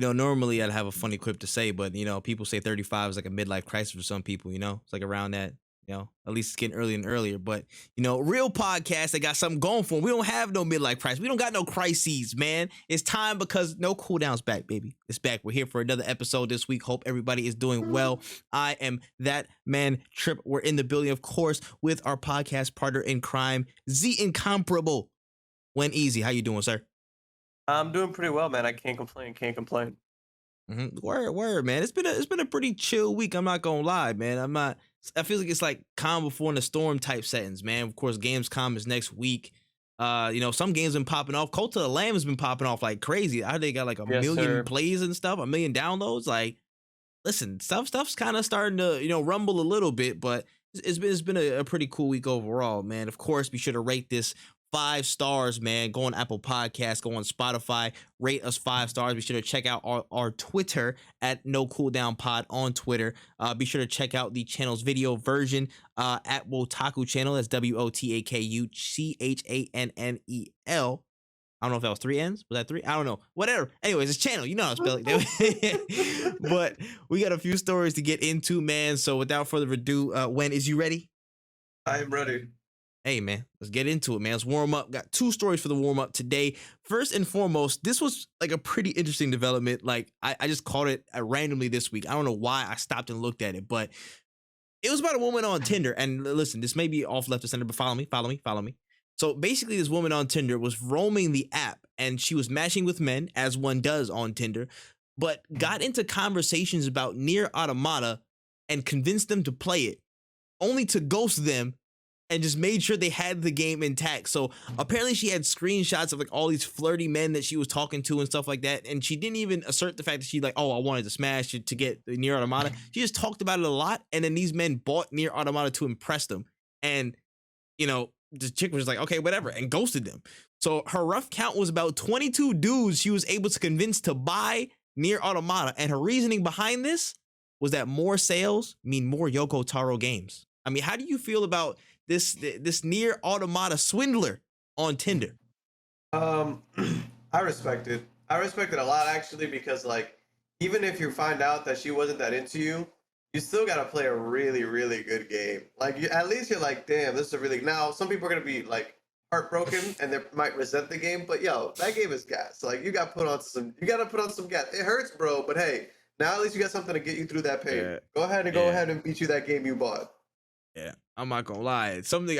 Normally I'd have a funny quip to say, but people say 35 is like a midlife crisis for some people. It's like around that. At least it's getting earlier and earlier. But real podcast, they got something going for them. We don't have no midlife crisis. We don't got no crises, man. It's time because no Cooldown's back, baby. It's back. We're here for another episode this week. Hope everybody is doing well. I am ThatManTripp. We're in the building, of course, with our podcast partner in crime, the incomparable WenEazy. How you doing, sir? I'm doing pretty well, man. I can't complain. Word, man. It's been a pretty chill week. I'm not gonna lie, man. I feel like it's like calm before the storm type settings, man. Of course, Gamescom is next week. Some games been popping off. Cult of the Lamb has been popping off like crazy. I think they got like a million plays and stuff, a million downloads. Like, listen, stuff's kind of starting to rumble a little bit, but it's been a pretty cool week overall, man. Of course, be sure to rate this 5 stars, man. Go on Apple Podcasts, go on Spotify, rate us 5 stars. Be sure to check out our Twitter at No Cooldown Pod on Twitter. Be sure to check out the channel's video version at Wotaku channel. That's WOTAKUCHANNEL. I don't know if that was 3 N's. Was that 3? I don't know. Whatever. Anyways, it's channel. You know how to spell it. But we got a few stories to get into, man. So without further ado, Wen, is you ready? I am ready. Hey, man, let's get into it, man. Let's warm up. Got 2 stories for the warm up today. First and foremost, this was like a pretty interesting development. Like, I just caught it randomly this week. I don't know why I stopped and looked at it, but it was about a woman on Tinder. And listen, this may be off left of center, but follow me. So basically, this woman on Tinder was roaming the app and she was matching with men, as one does on Tinder, but got into conversations about Nier Automata and convinced them to play it, only to ghost them and just made sure they had the game intact. So apparently she had screenshots of like all these flirty men that she was talking to and stuff like that. And she didn't even assert the fact that she like, oh, I wanted to smash it to get the Nier Automata. She just talked about it a lot. And then these men bought Nier Automata to impress them. And, the chick was like, okay, whatever, and ghosted them. So her rough count was about 22 dudes she was able to convince to buy Nier Automata. And her reasoning behind this was that more sales mean more Yoko Taro games. I mean, how do you feel about this Nier Automata swindler on Tinder? I respect it. I respect it a lot, actually, because like, even if you find out that she wasn't that into you, you still gotta play a really, really good game. Like, at least you're like, damn, this is a really. Now, some people are gonna be like heartbroken and they might resent the game, but yo, that game is gas. Like, you gotta put on some gas. It hurts, bro, but hey, now at least you got something to get you through that pain. Yeah. Go ahead and beat you that game you bought. Yeah, I'm not gonna lie. I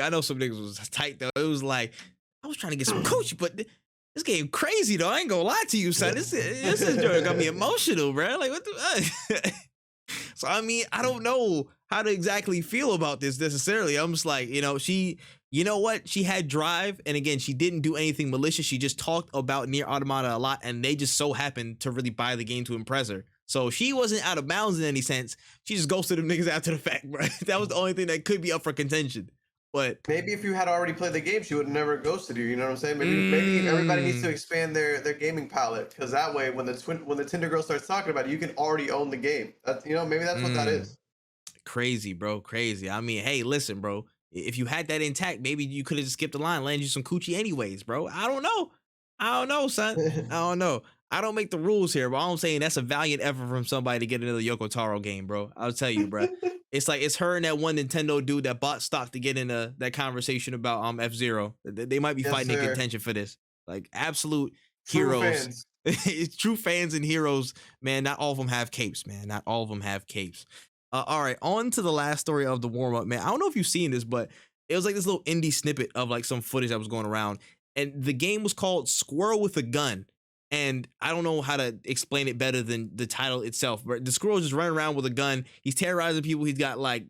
know some niggas was tight though. It was like, I was trying to get some coach, but this game crazy though. I ain't gonna lie to you, son. This joint got me emotional, bro. Like, what the? So I mean, I don't know how to exactly feel about this necessarily. I'm just like, she had drive, and again, she didn't do anything malicious. She just talked about Nier Automata a lot, and they just so happened to really buy the game to impress her. So she wasn't out of bounds in any sense. She just ghosted them niggas after the fact, bro. That was the only thing that could be up for contention. But maybe if you had already played the game, she would have never ghosted you. You know what I'm saying? Maybe everybody needs to expand their gaming palette, because that way, when the Tinder girl starts talking about it, you can already own the game. Maybe that's what that is. Crazy, bro. Crazy. I mean, hey, listen, bro. If you had that intact, maybe you could have just skipped the line, landed you some coochie anyways, bro. I don't know, son. I don't know. I don't make the rules here, but all I'm saying, that's a valiant effort from somebody to get another Yoko Taro game, bro. I'll tell you, bro. It's like, it's her and that one Nintendo dude that bought stock to get into that conversation about F-Zero. They might be fighting in contention for this. Like, absolute heroes. It's true fans and heroes, man. Not all of them have capes, man. Not all of them have capes. All right, on to the last story of the warm-up, man. I don't know if you've seen this, but it was like this little indie snippet of like some footage that was going around. And the game was called Squirrel with a Gun. And I don't know how to explain it better than the title itself, but the squirrel just running around with a gun. He's terrorizing people. He's got like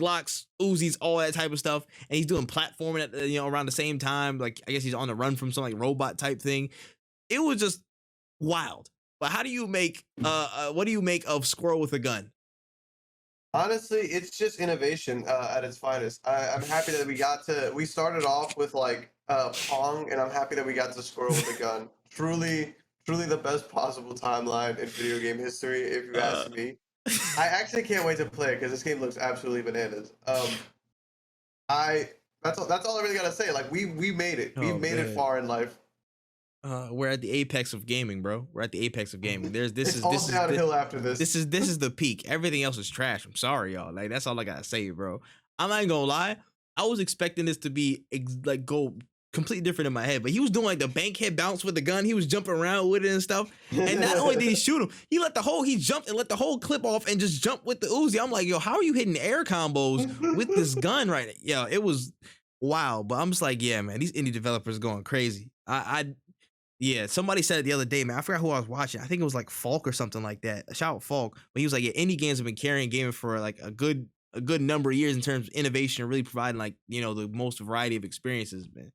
Glocks, Uzis, all that type of stuff. And he's doing platforming at, around the same time. Like, I guess he's on the run from some like robot type thing. It was just wild. But how do you make, what do you make of Squirrel with a Gun? Honestly, it's just innovation at its finest. I'm happy that we started off with like Pong, and I'm happy that we got to Squirrel with a Gun. Truly the best possible timeline in video game history, if you ask me. I actually can't wait to play it because this game looks absolutely bananas. That's all I really gotta say. Like, we made it. We made it far in life. We're at the apex of gaming, bro. We're at the apex of gaming. There's this It's is all this is downhill after this. this is the peak. Everything else is trash. I'm sorry, y'all. Like that's all I gotta say, bro. I'm not even gonna lie. I was expecting this to be like go completely different in my head, but he was doing like the bank head bounce with the gun. He was jumping around with it and stuff. And not only did he shoot him, he jumped and let the whole clip off and just jumped with the Uzi. I'm like, yo, how are you hitting air combos with this gun right now? Yo, it was wow. But I'm just like, yeah, man, these indie developers going crazy. Yeah, somebody said it the other day, man. I forgot who I was watching. I think it was like Falk or something like that. Shout out Falk. But he was like, yeah, indie games have been carrying gaming for like a good number of years in terms of innovation and really providing like, the most variety of experiences, man.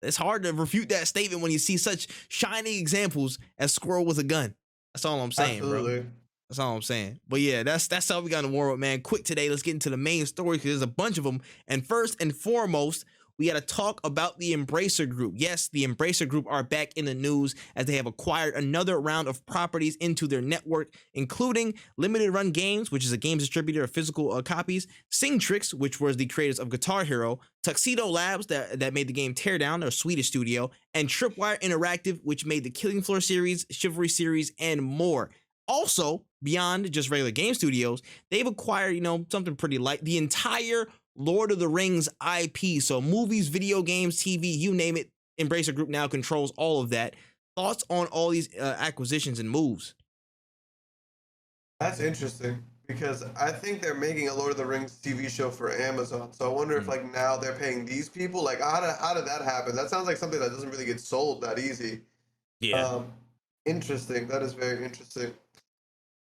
It's hard to refute that statement when you see such shining examples as Squirrel with a gun. That's all I'm saying, Absolutely. bro. That's all I'm saying. But yeah, that's how we got in the war, man. Quick today, let's get into the main story because there's a bunch of them. And first and foremost, we got to talk about the Embracer Group. Yes, the Embracer Group are back in the news as they have acquired another round of properties into their network, including Limited Run Games, which is a games distributor of physical copies, Kxngviii, which was the creators of Guitar Hero, Tuxedo Labs, that made the game Teardown, their Swedish studio, and Tripwire Interactive, which made the Killing Floor series, Chivalry series, and more. Also, beyond just regular game studios, they've acquired, something pretty light, the entire Lord of the Rings IP. So movies, video games, TV, you name it, Embracer Group now controls all of that. Thoughts on all these acquisitions and moves? That's interesting because I think they're making a Lord of the Rings TV show for Amazon. So I wonder if like now they're paying these people. Like how did that happen? That sounds like something that doesn't really get sold that easy. Yeah. Interesting. That is very interesting.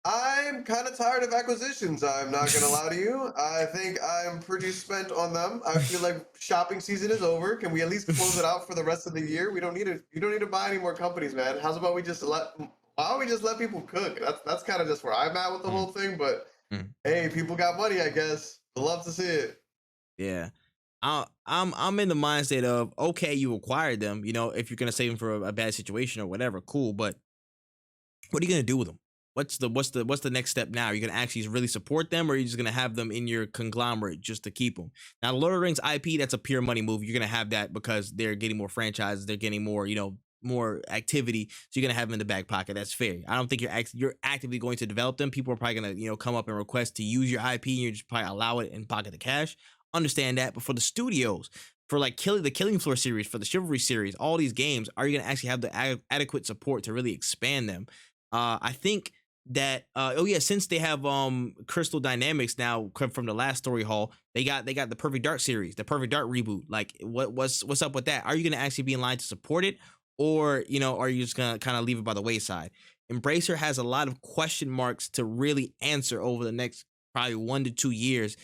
I'm kind of tired of acquisitions. I'm not gonna lie to you. I think I'm pretty spent on them. I feel like shopping season is over. Can we at least close it out for the rest of the year? We don't need to. You don't need to buy any more companies, man. How's about we just let? Why don't we just let people cook? That's kind of just where I'm at with the whole thing. But hey, people got money, I guess. I'd love to see it. Yeah. I'm in the mindset of, okay, you acquired them. If you're gonna save them for a bad situation or whatever, cool. But what are you gonna do with them? What's the next step now? Are you gonna actually really support them, or are you just gonna have them in your conglomerate just to keep them? Now, Lord of the Rings IP, that's a pure money move. You're gonna have that because they're getting more franchises, they're getting more, more activity. So you're gonna have them in the back pocket. That's fair. I don't think you're actively going to develop them. People are probably gonna come up and request to use your IP, and you just probably allow it and pocket the cash. Understand that. But for the studios, for like the Killing Floor series, for the Chivalry series, all these games, are you gonna actually have the adequate support to really expand them? I think that since they have Crystal Dynamics now from the last story hall, they got the Perfect Dark series, the Perfect Dark reboot. Like what's up with that? Are you gonna actually be in line to support it, or are you just gonna kind of leave it by the wayside? Embracer has a lot of question marks to really answer over the next probably 1 to 2 years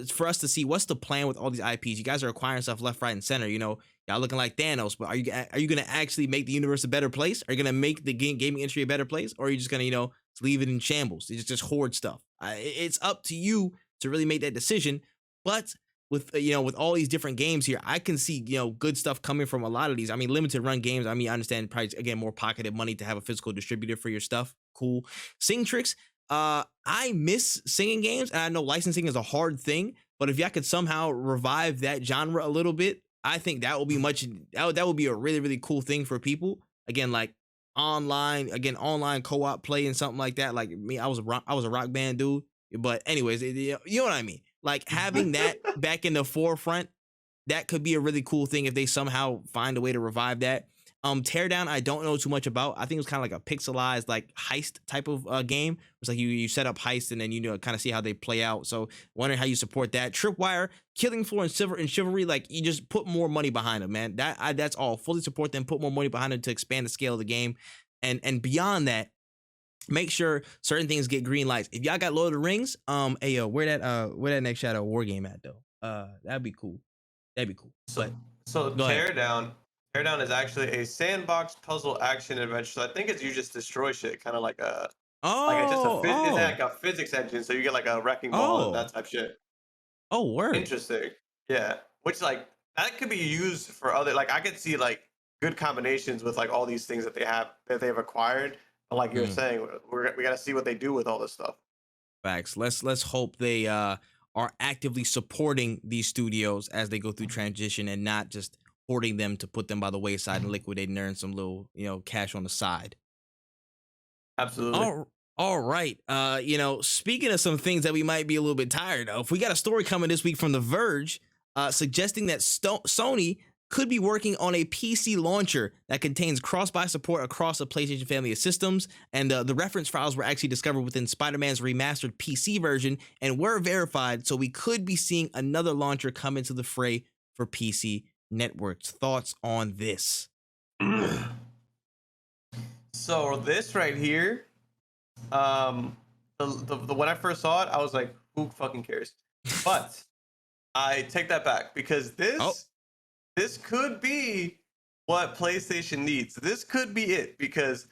for us to see what's the plan with all these IPs. You guys are acquiring stuff left, right, and center. Y'all looking like Thanos, but are you going to actually make the universe a better place? Are you going to make the gaming industry a better place? Or are you just going to, leave it in shambles? You just hoard stuff. It's up to you to really make that decision. But with, with all these different games here, I can see, good stuff coming from a lot of these. I mean, limited run games. I mean, I understand probably, again, more pocketed money to have a physical distributor for your stuff. Cool. Kxngviii. I miss singing games, and I know licensing is a hard thing, but if y'all could somehow revive that genre a little bit, I think that will be that would be a really, really cool thing for people. Again, like online co-op play and something like that. Like me, I was a rock band dude, but anyways, you know what I mean? Like having that back in the forefront, that could be a really cool thing if they somehow find a way to revive that. Teardown, I don't know too much about. I think it was kind of like a pixelized like heist type of game. It's like you set up heist and then kind of see how they play out. So wondering how you support that. Tripwire, Killing Floor, and Chivalry, like you just put more money behind them, man. That's all. Fully support them. Put more money behind them to expand the scale of the game, and beyond that, make sure certain things get green lights. If y'all got Lord of the Rings, hey yo, where that next Shadow War game at though? That'd be cool. That'd be cool. So Teardown is actually a sandbox puzzle action adventure. So I think it's you just destroy shit, kind of like a it's like a physics engine. So you get like a wrecking ball and that type shit. Oh, word. Interesting. Yeah, which like that could be used for other. Like I could see like good combinations with like all these things that they've acquired. But like you're saying, we got to see what they do with all this stuff. Facts. Let's hope they are actively supporting these studios as they go through transition and not just hoarding them to put them by the wayside and liquidate and earn some little, cash on the side. Absolutely. All right. Speaking of some things that we might be a little bit tired of, we got a story coming this week from The Verge, suggesting that Sony could be working on a PC launcher that contains cross-buy support across the PlayStation family of systems. And the reference files were actually discovered within Spider-Man's remastered PC version and were verified. So we could be seeing another launcher come into the fray for PC networks. Thoughts on this? So this right here, when I first saw it, I was like, who fucking cares? But I take that back because this could be what PlayStation needs. This could be it because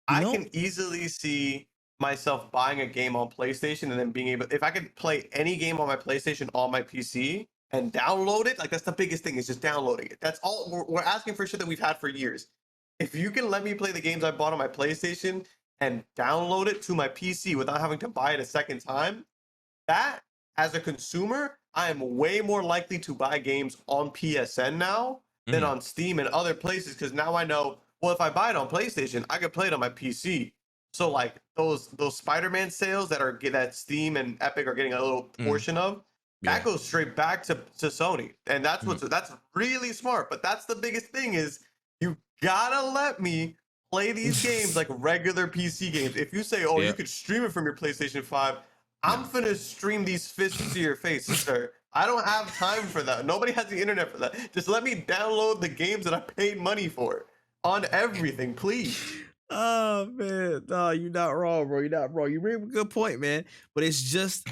I can easily see myself buying a game on PlayStation and then being able, if I could play any game on my PlayStation on my PC and download it, like that's the biggest thing, is just downloading it. That's all we're asking for, shit that we've had for years. If you can let me play the games I bought on my PlayStation and download it to my PC without having to buy it a second time, that, as a consumer, I am way more likely to buy games on PSN now than on Steam and other places, because now I know, well, if I buy it on PlayStation, I can play it on my PC. So like those Spider-Man sales that Steam and Epic are getting a little portion of, that goes straight back to Sony. And that's that's really smart. But that's the biggest thing, is you gotta let me play these games like regular PC games. If you say, you could stream it from your PlayStation 5, I'm finna stream these fists to your face, sir. I don't have time for that. Nobody has the internet for that. Just let me download the games that I paid money for on everything, please. Oh, man. No, you're not wrong, bro. You're not wrong. You bring up a good point, man. But it's just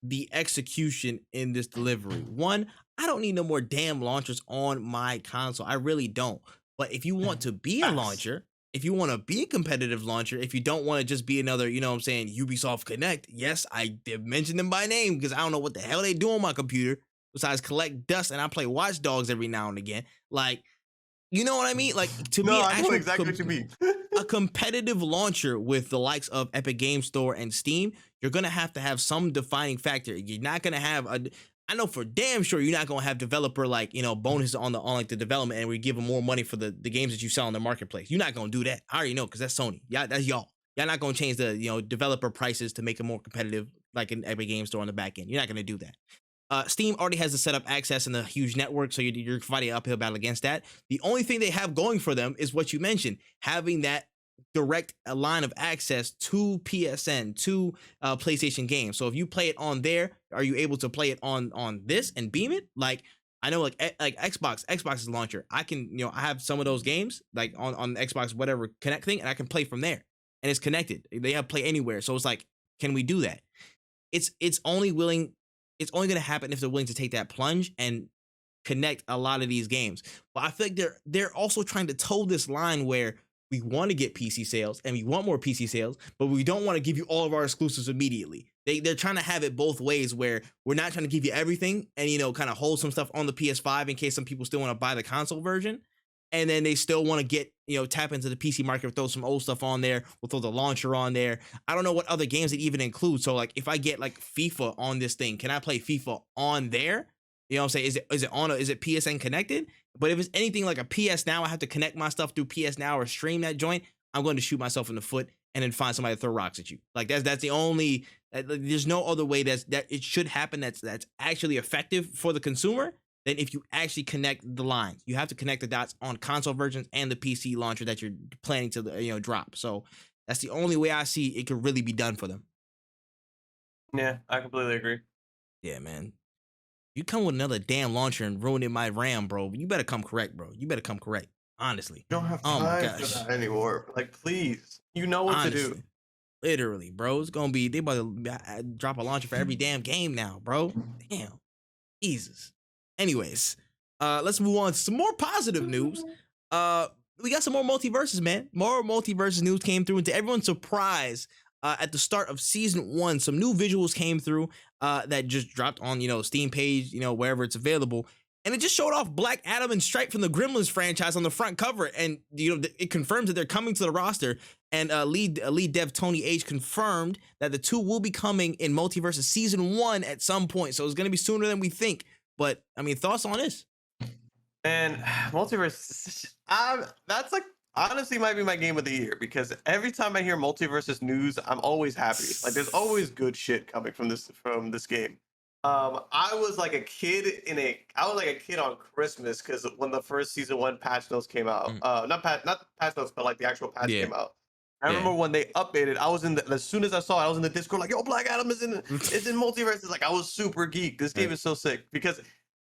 the execution in this delivery. One, I don't need no more damn launchers on my console. I really don't. But if you want to be a launcher, if you want to be a competitive launcher, if you don't want to just be another, Ubisoft Connect, yes, I did mention them by name because I don't know what the hell they do on my computer besides collect dust, and I play Watch Dogs every now and again. Like, you know what I mean? Like, to me, I know exactly what you mean. A competitive launcher with the likes of Epic Game Store and Steam, you're going to have some defining factor. You're not going to have I know for damn sure you're not gonna have developer bonuses on the development, and we give them more money for the games that you sell on the marketplace. You're not gonna do that. I already know, because that's Sony. Yeah, that's y'all. Y'all not gonna change the developer prices to make it more competitive, like an Epic Game Store on the back end. You're not gonna do that. Steam already has the setup access and the huge network, so you're fighting an uphill battle against that. The only thing they have going for them is what you mentioned, having that direct line of access to PSN, to PlayStation games. So if you play it on there, are you able to play it on this and beam it? Like, I know like Xbox's launcher, I can, I have some of those games like on Xbox whatever Connect thing, and I can play from there, and it's connected. They have Play Anywhere, so it's like, can we do that? It's only going to happen if they're willing to take that plunge and connect a lot of these games. But I feel like they're also trying to toe this line where we want to get PC sales and we want more PC sales, but we don't want to give you all of our exclusives immediately. They're trying to have it both ways, where we're not trying to give you everything and, kind of hold some stuff on the PS5 in case some people still want to buy the console version. And then they still want to get, tap into the PC market, throw some old stuff on there. We'll throw the launcher on there. I don't know what other games it even includes. So like, if I get like FIFA on this thing, can I play FIFA on there? You know what I'm saying? Is it PSN connected? But if it's anything like a PS Now, I have to connect my stuff through PS Now or stream that joint, I'm going to shoot myself in the foot and then find somebody to throw rocks at you. Like that's the only, there's no other way that it should happen that's actually effective for the consumer than if you actually connect the lines. You have to connect the dots on console versions and the PC launcher that you're planning to drop. So that's the only way I see it could really be done for them. Yeah, I completely agree. Yeah, man. You come with another damn launcher and ruining my RAM, bro. You better come correct, bro. You better come correct. Honestly. You don't have time for that anymore. Like, please. You know what to do. Literally, bro. It's gonna be, they about to drop a launcher for every damn game now, bro. Damn. Jesus. Anyways, let's move on to some more positive news. We got some more multiverses, man. More multiverses news came through, and to everyone's surprise, at the start of season 1, some new visuals came through that just dropped on, Steam page, wherever it's available. And it just showed off Black Adam and Stripe from the Gremlins franchise on the front cover. And, it confirms that they're coming to the roster. And lead dev Tony H confirmed that the two will be coming in Multiverses season 1 at some point. So it's going to be sooner than we think. But, I mean, thoughts on this? And multiverse, that's like honestly might be my game of the year because every time I hear multiverses news, I'm always happy. Like there's always good shit coming from this game. I was like a kid on Christmas because when the first season one patch notes came out, Mm, not patch notes, but like the actual patch yeah, came out. I yeah. remember when they updated, I was in the as soon as I saw it, I was in the Discord like, yo, Black Adam is in multiverses. Like I was super geek. This game Right. is so sick because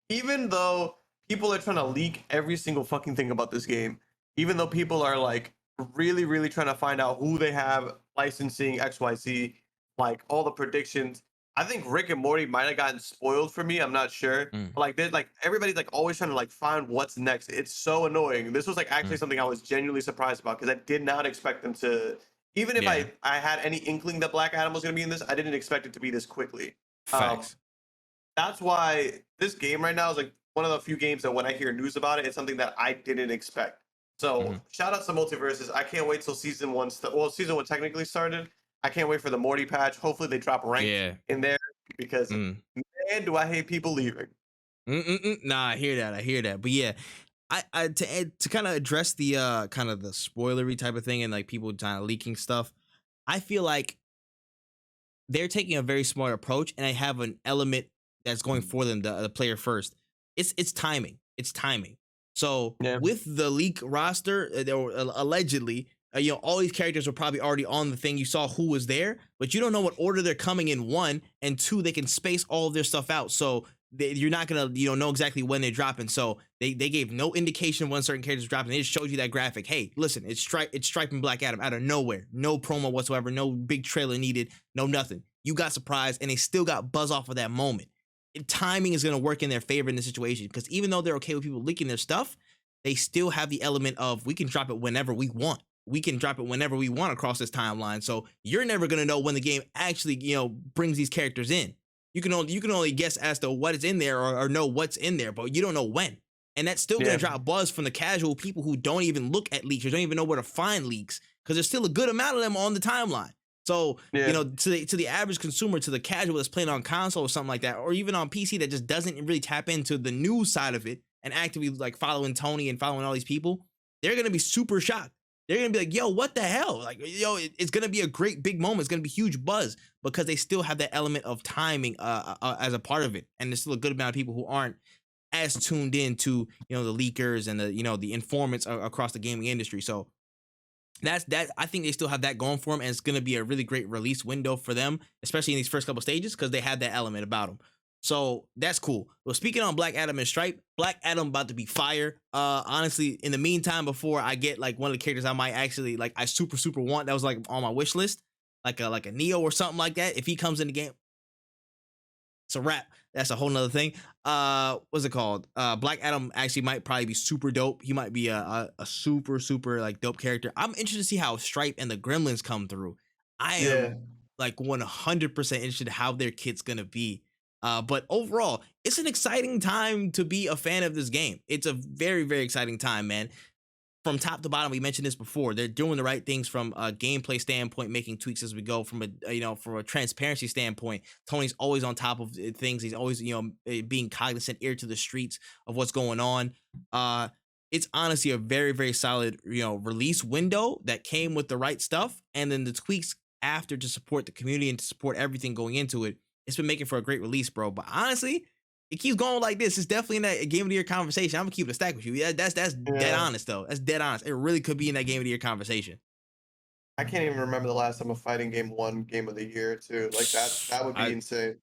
even though people are trying to leak every single fucking thing about this game, even though people are like really, really trying to find out who they have licensing XYZ, like all the predictions. I think Rick and Morty might have gotten spoiled for me. I'm not sure. Mm, But like there's like everybody's like always trying to like find what's next. It's so annoying. This was like actually mm, something I was genuinely surprised about because I did not expect them to even if yeah. I had any inkling that Black Adam was gonna be in this, I didn't expect it to be this quickly. Um Facts. that's why this game right now is like one of the few games that when I hear news about it, it's something that I didn't expect. So Hmm. shout out to Multiverses. I can't wait till season one. Well, season one technically started. I can't wait for the Morty patch. Hopefully they drop ranked Yeah. in there because Mm. man, do I hate people leaving. Nah, I hear that. I hear that. But yeah, I to kind of address the kind of the spoilery type of thing and like people kind of leaking stuff. I feel like they're taking a very smart approach, and I have an element that's going for them, the player first. It's timing. It's timing. So Yeah. with the leak roster, or allegedly, all these characters were probably already on the thing. You saw who was there, but you don't know what order they're coming in. One and two, they can space all of their stuff out. So you're not gonna know exactly when they're dropping. So they gave no indication when certain characters dropping. They just showed you that graphic. Hey, listen, it's Stripe and Black Adam out of nowhere. No promo whatsoever. No big trailer needed. No nothing. You got surprised, and they still got buzz off of that moment. Timing is gonna work in their favor in this situation because even though they're okay with people leaking their stuff, they still have the element of we can drop it whenever we want. We can drop it whenever we want across this timeline. So you're never gonna know when the game actually, brings these characters in. You can only guess as to what is in there or know what's in there, but you don't know when. And that's still gonna Yeah. drop buzz from the casual people who don't even look at leaks or don't even know where to find leaks because there's still a good amount of them on the timeline. So Yeah. to the average consumer, to the casual that's playing on console or something like that, or even on PC that just doesn't really tap into the news side of it and actively like following Tony and following all these people, they're gonna be super shocked. They're gonna be like, "Yo, what the hell?" Like, it's gonna be a great big moment. It's gonna be huge buzz because they still have that element of timing as a part of it, and there's still a good amount of people who aren't as tuned in to the leakers and the informants across the gaming industry. So that I think they still have that going for them, and it's going to be a really great release window for them, especially in these first couple stages because they have that element about them. So that's cool. Well, speaking on Black Adam and Stripe, Black Adam about to be fire. Honestly, in the meantime, before I get like one of the characters I might actually like, I super want that was like on my wish list, like a Neo or something like that. If he comes in the game, it's a wrap. That's a whole nother thing. What's it called? Black Adam actually might probably be super dope. He might be a super like dope character. I'm interested to see how Stripe and the Gremlins come through. I Yeah. am like 100% interested in how their kit's gonna be. But overall, it's an exciting time to be a fan of this game. It's a very exciting time, man. From top to bottom, we mentioned this before. They're doing the right things from a gameplay standpoint, making tweaks as we go. From from a transparency standpoint, Tony's always on top of things. He's always being cognizant, ear to the streets of what's going on. It's honestly a very solid release window that came with the right stuff, and then the tweaks after to support the community and to support everything going into it. It's been making for a great release, bro. But honestly, it keeps going like this. It's definitely in that game of the year conversation. I'm gonna keep it a stack with you. Yeah, that's dead Yeah. honest though. That's dead honest. It really could be in that game of the year conversation. I can't even remember the last time a fighting game won game of the year too. Like that would be I insane.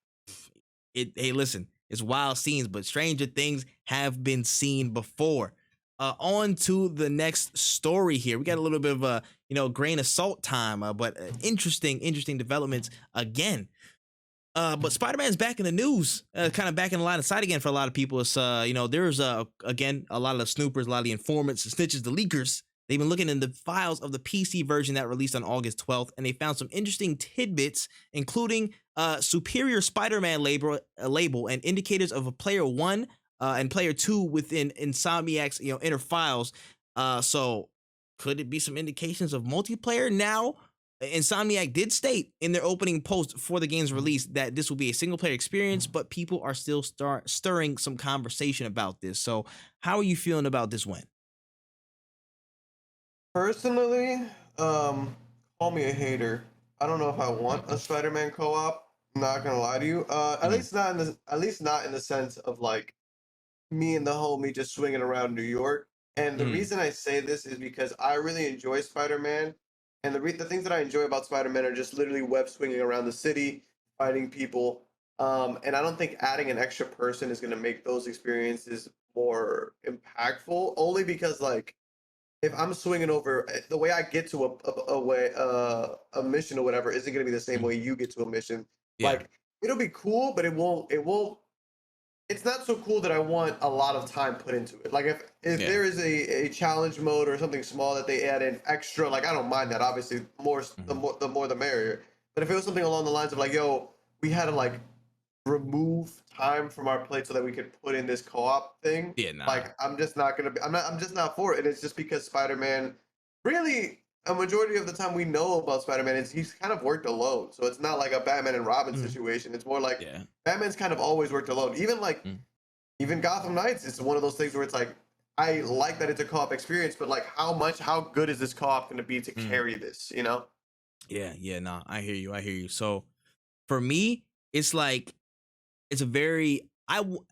Hey, listen, it's wild scenes, but stranger things have been seen before. On to the next story here. We got a little bit of a grain of salt time, but interesting developments again. But Spider-Man's back in the news, kind of back in the line of sight again for a lot of people. It's there's again a lot of the snoopers, a lot of the informants, the snitches, the leakers. They've been looking in the files of the PC version that released on August 12th, and they found some interesting tidbits, including superior Spider-Man label and indicators of a player 1 and player 2 within Insomniac's inner files. So could it be some indications of multiplayer now? Insomniac did state in their opening post for the game's release that this will be a single player experience, but people are still stirring some conversation about this. So, how are you feeling about this win? Personally, call me a hater. I don't know if I want a Spider-Man co-op. I'm not gonna lie to you. Mhm. At least not in the sense of like me and the homie just swinging around New York. And the Mhm. reason I say this is because I really enjoy Spider-Man, and the things that I enjoy about Spider-Man are just literally web swinging around the city, fighting people. And I don't think adding an extra person is going to make those experiences more impactful. Only because like if I'm swinging over, the way I get to a mission or whatever isn't going to be the same Mhm. way you get to a mission. Yeah. Like it'll be cool, but it won't it's not so cool that I want a lot of time put into it. Like if Yeah. there is a challenge mode or something small that they add in extra, like I don't mind that. Obviously, Mhm. the more the merrier. But if it was something along the lines of like, yo, we had to like remove time from our plate so that we could put in this co-op thing, Yeah. Nah. like I'm just not gonna be. I'm just not for it. And it's just because Spider-Man, really, a majority of the time we know about Spider-Man is he's kind of worked alone. So it's not like a Batman and Robin Mhm. situation. It's more like Yeah. Batman's kind of always worked alone. Mhm. Even Gotham Knights is one of those things where it's like I like that it's a co-op experience, but like how good is this co-op going to be to Mhm. carry this? You know? Yeah. Yeah. Nah. I hear you. I hear you. So for me, it's like it's a very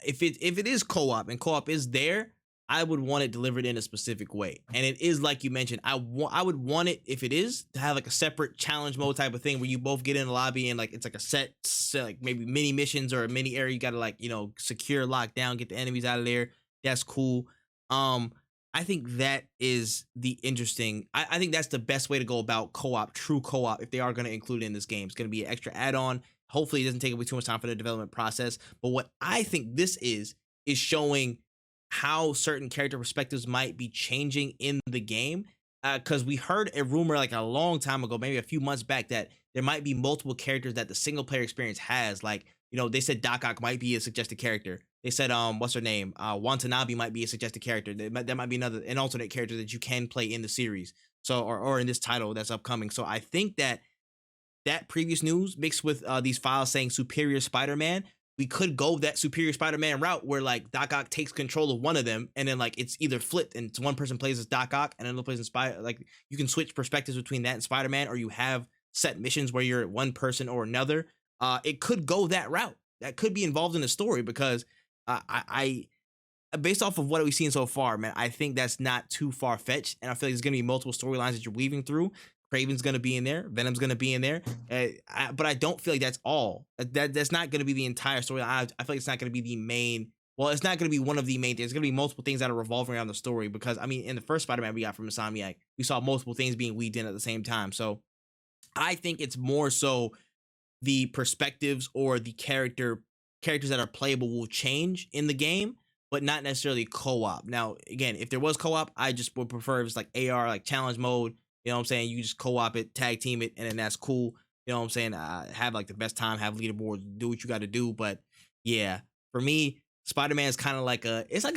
if it is co-op and co-op is there, I would want it delivered in a specific way. And it is like you mentioned, I would want it if it is to have like a separate challenge mode type of thing where you both get in the lobby and like it's like a set like maybe mini missions or a mini area you got to like, secure, lock down, get the enemies out of there. That's cool. Um I think that is the interesting. I think that's the best way to go about co-op, true co-op, if they are going to include it in this game. It's going to be an extra add-on. Hopefully, it doesn't take away too much time for the development process. But what I think this is showing how certain character perspectives might be changing in the game. Because we heard a rumor like a long time ago, maybe a few months back, that there might be multiple characters that the single player experience has. Like, they said Doc Ock might be a suggested character. They said, what's her name? Watanabe might be a suggested character. That might be an alternate character that you can play in the series. So, or in this title that's upcoming. So I think that previous news mixed with these files saying Superior Spider-Man, we could go that Superior Spider-Man route where like Doc Ock takes control of one of them, and then like it's either flipped and it's one person plays as Doc Ock and another plays as Spider. Like you can switch perspectives between that and Spider-Man, or you have set missions where you're one person or another. It could go that route. That could be involved in the story because based off of what we've seen so far, man, I think that's not too far fetched, and I feel like there's gonna be multiple storylines that you're weaving through. Craven's gonna be in there, Venom's gonna be in there, but I don't feel like that's all. That's not gonna be the entire story. I feel like it's not gonna be the main. Well, it's not gonna be one of the main things. It's gonna be multiple things that are revolving around the story. Because I mean, in the first Spider-Man we got from Insomniac, we saw multiple things being weaved in at the same time. So I think it's more so the perspectives or the characters that are playable will change in the game, but not necessarily co-op. Now, again, if there was co-op, I just would prefer if it's like AR, like challenge mode. You know what I'm saying? You just co-op it, tag team it, and then that's cool. You know what I'm saying? Have like the best time, have leaderboards, do what you got to do. But yeah, for me, Spider-Man is kind of like it's like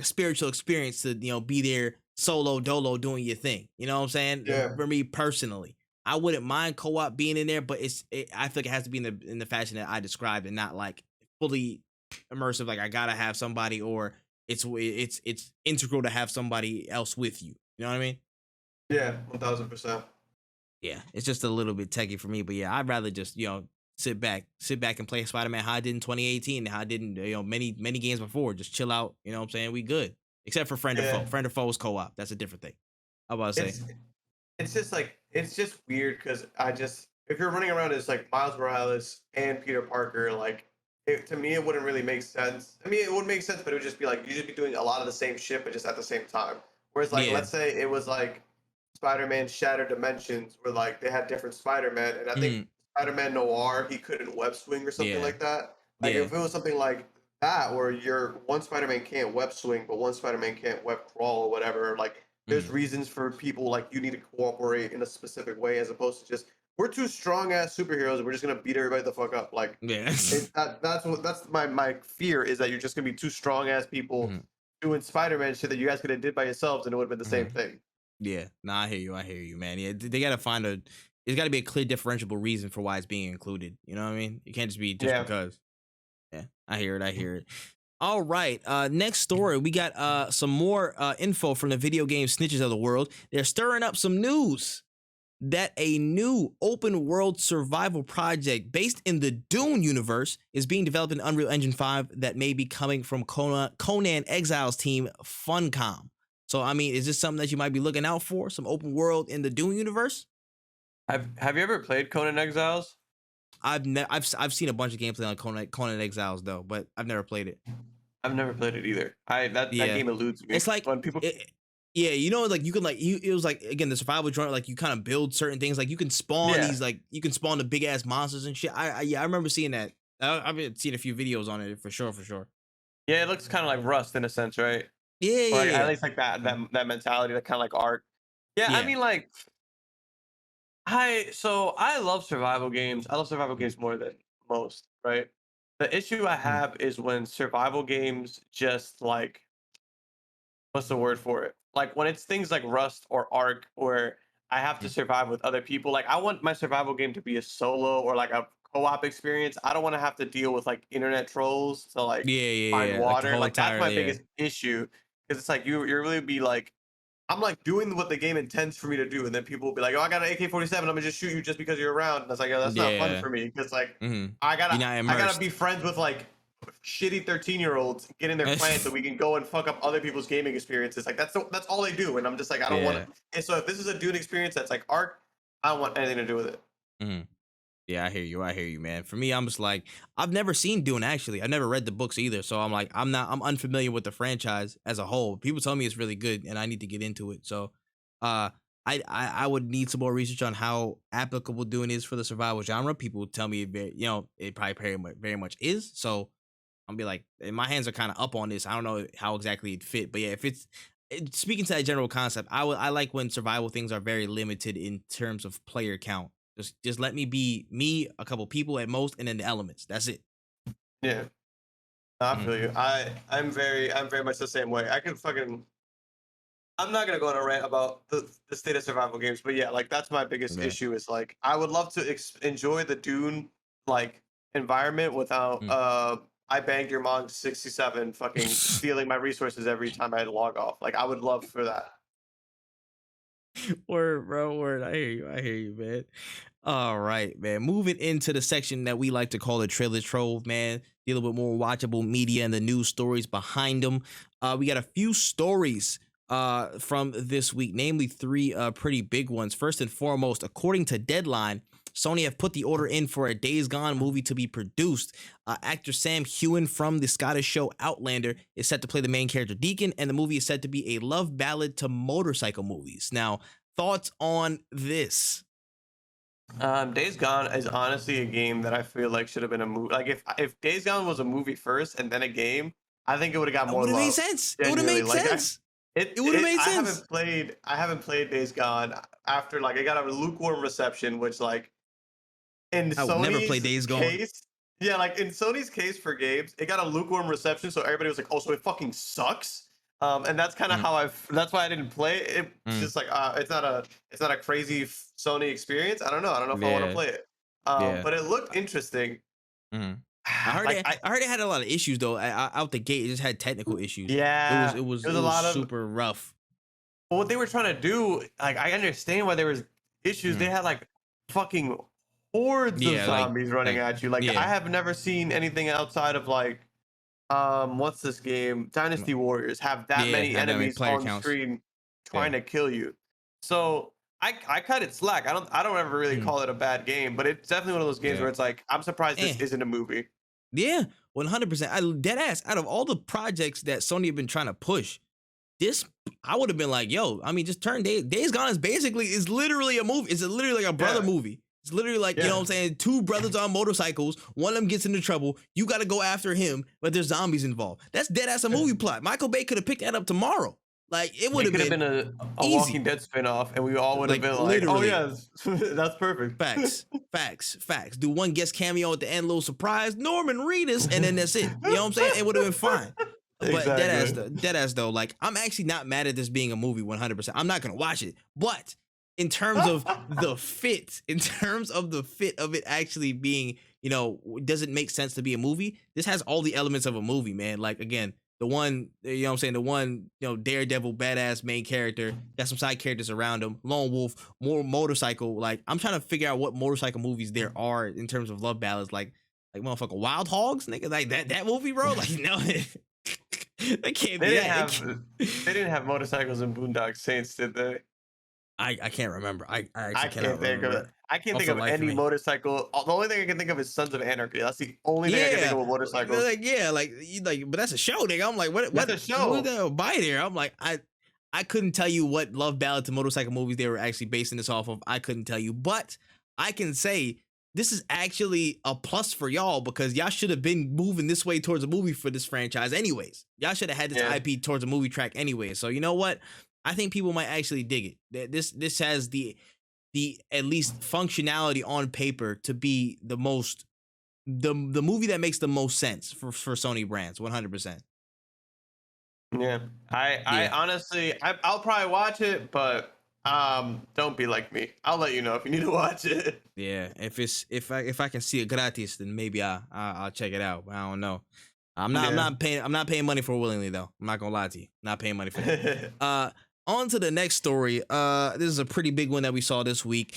a spiritual experience to be there solo dolo doing your thing. You know what I'm saying? Yeah. For me personally. I wouldn't mind co-op being in there, but I feel like it has to be in the fashion that I described and not like fully immersive. Like I gotta have somebody, or it's integral to have somebody else with you. You know what I mean? Yeah. 1000%. Yeah, it's just a little bit techy for me, but yeah, I'd rather just sit back and play Spider-Man how I did in 2018, how I did in many games before. Just chill out. You know what I'm saying? We good, except for friend or foe. Yeah. Friend or foe is co-op. That's a different thing. I about to say. It's it's just weird because I just if you're running around as like Miles Morales and Peter Parker, like to me it wouldn't really make sense. I mean, it would make sense, but it would just be like you'd just be doing a lot of the same shit, but just at the same time. Whereas like Yeah. let's say it was like Spider-Man Shattered Dimensions, where like they had different Spider-Man, and I think Mm, Spider-Man Noir he couldn't web swing or something yeah. like that. Like Yeah. if it was something like that, where your one Spider-Man can't web swing, but one Spider-Man can't web crawl or whatever, like there's Mm, reasons for people like you need to cooperate in a specific way as opposed to just we're two strong ass superheroes and we're just gonna beat everybody the fuck up. Like yeah. that's my fear is that you're just gonna be two strong ass people Mhm, doing Spider-Man shit that you guys could have did by yourselves and it would have been the same mhm. thing. Yeah, nah, I hear you, man. Yeah, they gotta find It's got to be a clear differentiable reason for why it's being included. You know what I mean? It can't just be just Yeah. because. Yeah, I hear it. I hear it. All right. Next story. We got some more info from the video game snitches of the world. They're stirring up some news that a new open world survival project based in the Dune universe is being developed in Unreal Engine 5 that may be coming from Conan Exile's team, Funcom. So, I mean, is this something that you might be looking out for? Some open world in the Dune universe? Have you ever played Conan Exiles? I've seen a bunch of gameplay on Conan Exiles though, but I've never played it. I've never played it either. That game eludes me. It's like when people. Yeah, you know, like you can like it was like again the survival genre, like you kind of build certain things, like you can spawn these like you can spawn the big ass monsters and shit. I remember seeing that. I've been seeing a few videos on it for sure. Yeah, it looks kind of like Rust in a sense, right? Yeah, Or like, yeah. at least like that mentality, that kind of like Ark. Yeah, I mean like I love survival games. I love survival games more than most, right? The issue I have is when survival games just like what's the word for it? Like when it's things like Rust or Ark where I have to survive with other people. Like I want my survival game to be a solo or like a co-op experience. I don't want to have to deal with like internet trolls to like find water. Like that's my biggest issue. Because it's like you're really be like I'm like doing what the game intends for me to do, and then people will be like, "Oh, I got an AK-47. I'm gonna just shoot you just because you're around." And it's like, "Oh, that's not fun for me." Because like, I gotta be friends with like shitty 13-year-olds, get in their clan so we can go and fuck up other people's gaming experiences. Like that's all they do, and I'm just like, I don't want to. And so if this is a Dune experience that's like Ark, I don't want anything to do with it. Yeah, I hear you, man. For me, I'm just like, I've never seen Dune actually. I've never read the books either, so I'm like, I'm unfamiliar with the franchise as a whole. People tell me it's really good, and I need to get into it. So, I would need some more research on how applicable Dune is for the survival genre. People tell me, it probably very much is. So, I'll be like, my hands are kind of up on this. I don't know how exactly it fit, but yeah, if speaking to that general concept, I like when survival things are very limited in terms of player count. Just let me be me, a couple people at most, and then the elements. That's it. Yeah, I feel you. I'm very much the same way. I'm not gonna go on a rant about the state of survival games, but yeah, like that's my biggest issue. Is like I would love to enjoy the Dune like environment without I banged your mom 67 fucking stealing my resources every time I log off. Like I would love for that. Word, bro, word. I hear you, man. All right, man. Moving into the section that we like to call the trailer trove, man. Dealing with more watchable media and the news stories behind them. We got a few stories from this week, namely three pretty big ones. First and foremost, according to Deadline, Sony have put the order in for a Days Gone movie to be produced. Actor Sam Heughan from the Scottish show Outlander is set to play the main character Deacon, and the movie is said to be a love ballad to motorcycle movies. Now, thoughts on this? Days Gone is honestly a game that I feel like should have been a movie. Like if Days Gone was a movie first and then a game, I think it would have got more love. It would have made sense. It would have made sense. It would have made sense. I haven't played Days Gone after like it got a lukewarm reception, which like in Sony's never play Days Gone. Case, yeah, like in Sony's case for games, it got a lukewarm reception, so everybody was like, "Oh, so it fucking sucks." And that's kind of how that's why I didn't play it. It's just like it's not a crazy Sony experience. I don't know if I want to play it. But it looked interesting. I heard it had a lot of issues though. Out the gate, it just had technical issues. Yeah, it was a lot of super rough. Well, what they were trying to do, like I understand why there was issues. They had like fucking hordes of zombies running at you. Like I have never seen anything outside of like what's this game? Dynasty Warriors have that many enemies on screen trying to kill you. So I cut it slack. I don't ever really call it a bad game, but it's definitely one of those games where it's like I'm surprised this isn't a movie. Yeah, 100%. I dead ass. Out of all the projects that Sony have been trying to push, this I would have been like, yo, I mean, just turn Days Gone is literally a movie. It's literally like a brother movie. It's literally like, you know what I'm saying? Two brothers on motorcycles. One of them gets into trouble. You got to go after him, but there's zombies involved. That's dead ass a movie plot. Michael Bay could have picked that up tomorrow. Like it would have been a Walking Dead spinoff, and we all would have been like, "Oh yeah, that's perfect." Facts. Do one guest cameo at the end, little surprise, Norman Reedus, and then that's it. You know what I'm saying? It would have been fine. But dead ass though, like I'm actually not mad at this being a movie 100%. I'm not gonna watch it, but in terms of the fit, in terms of the fit of it actually being, does it make sense to be a movie? This has all the elements of a movie, man. Like, again, the one, I'm saying, the one, daredevil, badass main character, got some side characters around him, lone wolf, more motorcycle. Like, I'm trying to figure out what motorcycle movies there are in terms of love ballads. Like motherfucker, Wild Hogs, nigga, like that movie, bro. Like, no, that can't be that. They didn't have motorcycles in Boondock Saints, did they? I can't remember. I I actually cannot can't think of remember it. I can't off think the of life of any me. motorcycle. The only thing I can think of is Sons of Anarchy. That's the only thing I can think of with motorcycles. But that's a show, nigga. I'm like, what? That's a show. What the buy there? I'm like, I couldn't tell you what love ballad to motorcycle movies they were actually basing this off of. I couldn't tell you, but I can say this is actually a plus for y'all because y'all should have been moving this way towards a movie for this franchise, anyways. Y'all should have had this IP towards a movie track, anyway. So you know what? I think people might actually dig it. This has the at least functionality on paper to be the movie that makes the most sense for Sony brands, 100%. Yeah, I honestly, I'll probably watch it, but don't be like me. I'll let you know if you need to watch it. Yeah, if I can see it gratis, then maybe I'll check it out. I don't know. I'm not paying money for it willingly though. I'm not gonna lie to you. I'm not paying money for it. On to the next story. This is a pretty big one that we saw this week.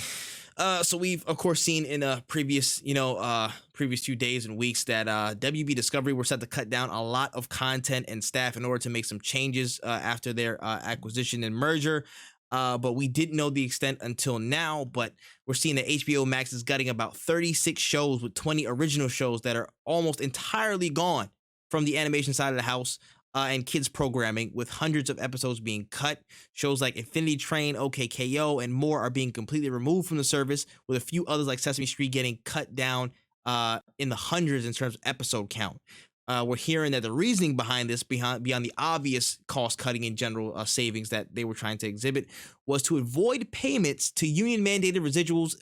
So we've of course seen in a previous few days and weeks that WB Discovery were set to cut down a lot of content and staff in order to make some changes after their acquisition and merger. But we didn't know the extent until now. But we're seeing that HBO Max is gutting about 36 shows with 20 original shows that are almost entirely gone from the animation side of the house. And kids programming, with hundreds of episodes being cut. Shows like Infinity Train, OKKO, and more are being completely removed from the service, with a few others like Sesame Street getting cut down in the hundreds in terms of episode count. We're hearing that the reasoning behind this, beyond the obvious cost-cutting and general savings that they were trying to exhibit, was to avoid payments to union-mandated residuals,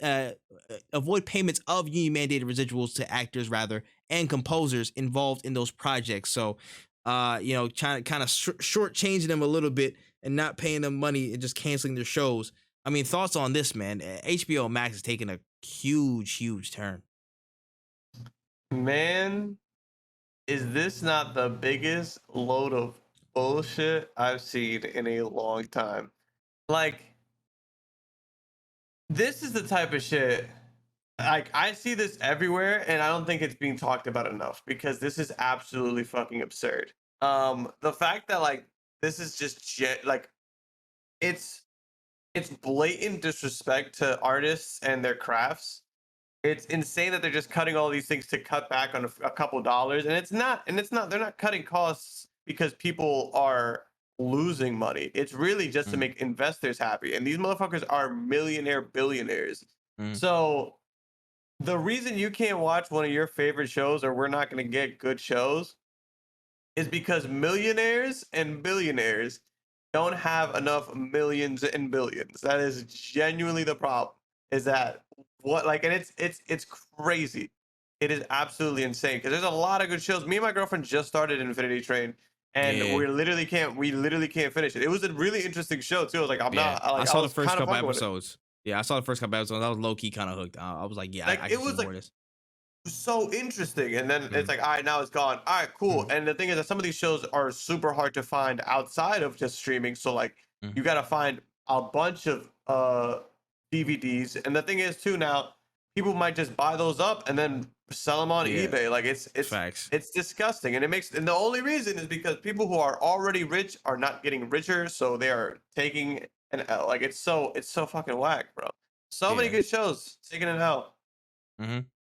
to actors, rather, and composers involved in those projects. So, trying to kind of shortchanging them a little bit and not paying them money and just canceling their shows. I mean, thoughts on this, man? HBO Max is taking a huge turn. Man, is this not the biggest load of bullshit I've seen in a long time? Like, this is the type of shit. Like, I see this everywhere, and I don't think it's being talked about enough because this is absolutely fucking absurd. The fact that like this is just it's blatant disrespect to artists and their crafts. It's insane that they're just cutting all these things to cut back on a couple dollars, and it's not. They're not cutting costs because people are losing money. It's really just to make investors happy, and these motherfuckers are billionaires. So the reason you can't watch one of your favorite shows, or we're not going to get good shows, is because millionaires and billionaires don't have enough millions and billions. That is genuinely the problem. Is that and it's crazy. It is absolutely insane because there's a lot of good shows. Me and my girlfriend just started Infinity Train, and we literally can't finish it. It was a really interesting show too. I was like, I saw the first couple episodes. Yeah, I saw the first couple episodes. I was low key kind of hooked. I was like, yeah, I can see more of this. So interesting. And then it's like, all right, now it's gone. All right, cool. And the thing is that some of these shows are super hard to find outside of just streaming. So like you got to find a bunch of DVDs. And the thing is too, now people might just buy those up and then sell them on eBay. Like it's facts. It's disgusting. And the only reason is because people who are already rich are not getting richer. So they are taking an L. Like it's so fucking whack, bro. So many good shows taking an L.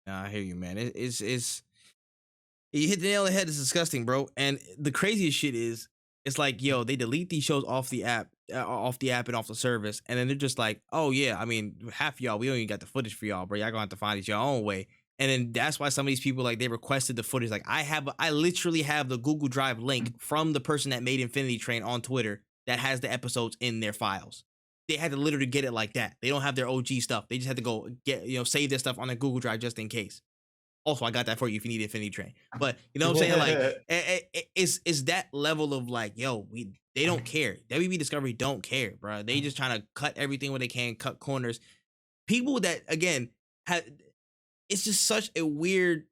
I hear you, man. It's you hit the nail on the head. It's disgusting, bro. And the craziest shit is, it's like, yo, they delete these shows off the app and off the service, and then they're just like, oh yeah, I mean, half of y'all, we don't even got the footage for y'all, bro. Y'all gonna have to find it your own way. And then that's why some of these people, like, they requested the footage. Like, I literally have the Google Drive link from the person that made Infinity Train on Twitter that has the episodes in their files. They had to literally get it like that. They don't have their OG stuff. They just had to go get, save their stuff on their Google Drive just in case. Also, I got that for you if you need Infinity Train. But you know what I'm saying? Like, it's that level of like, yo, They don't care. WB Discovery don't care, bro. They just trying to cut everything where they can, cut corners. People that again have, it's just such a weird,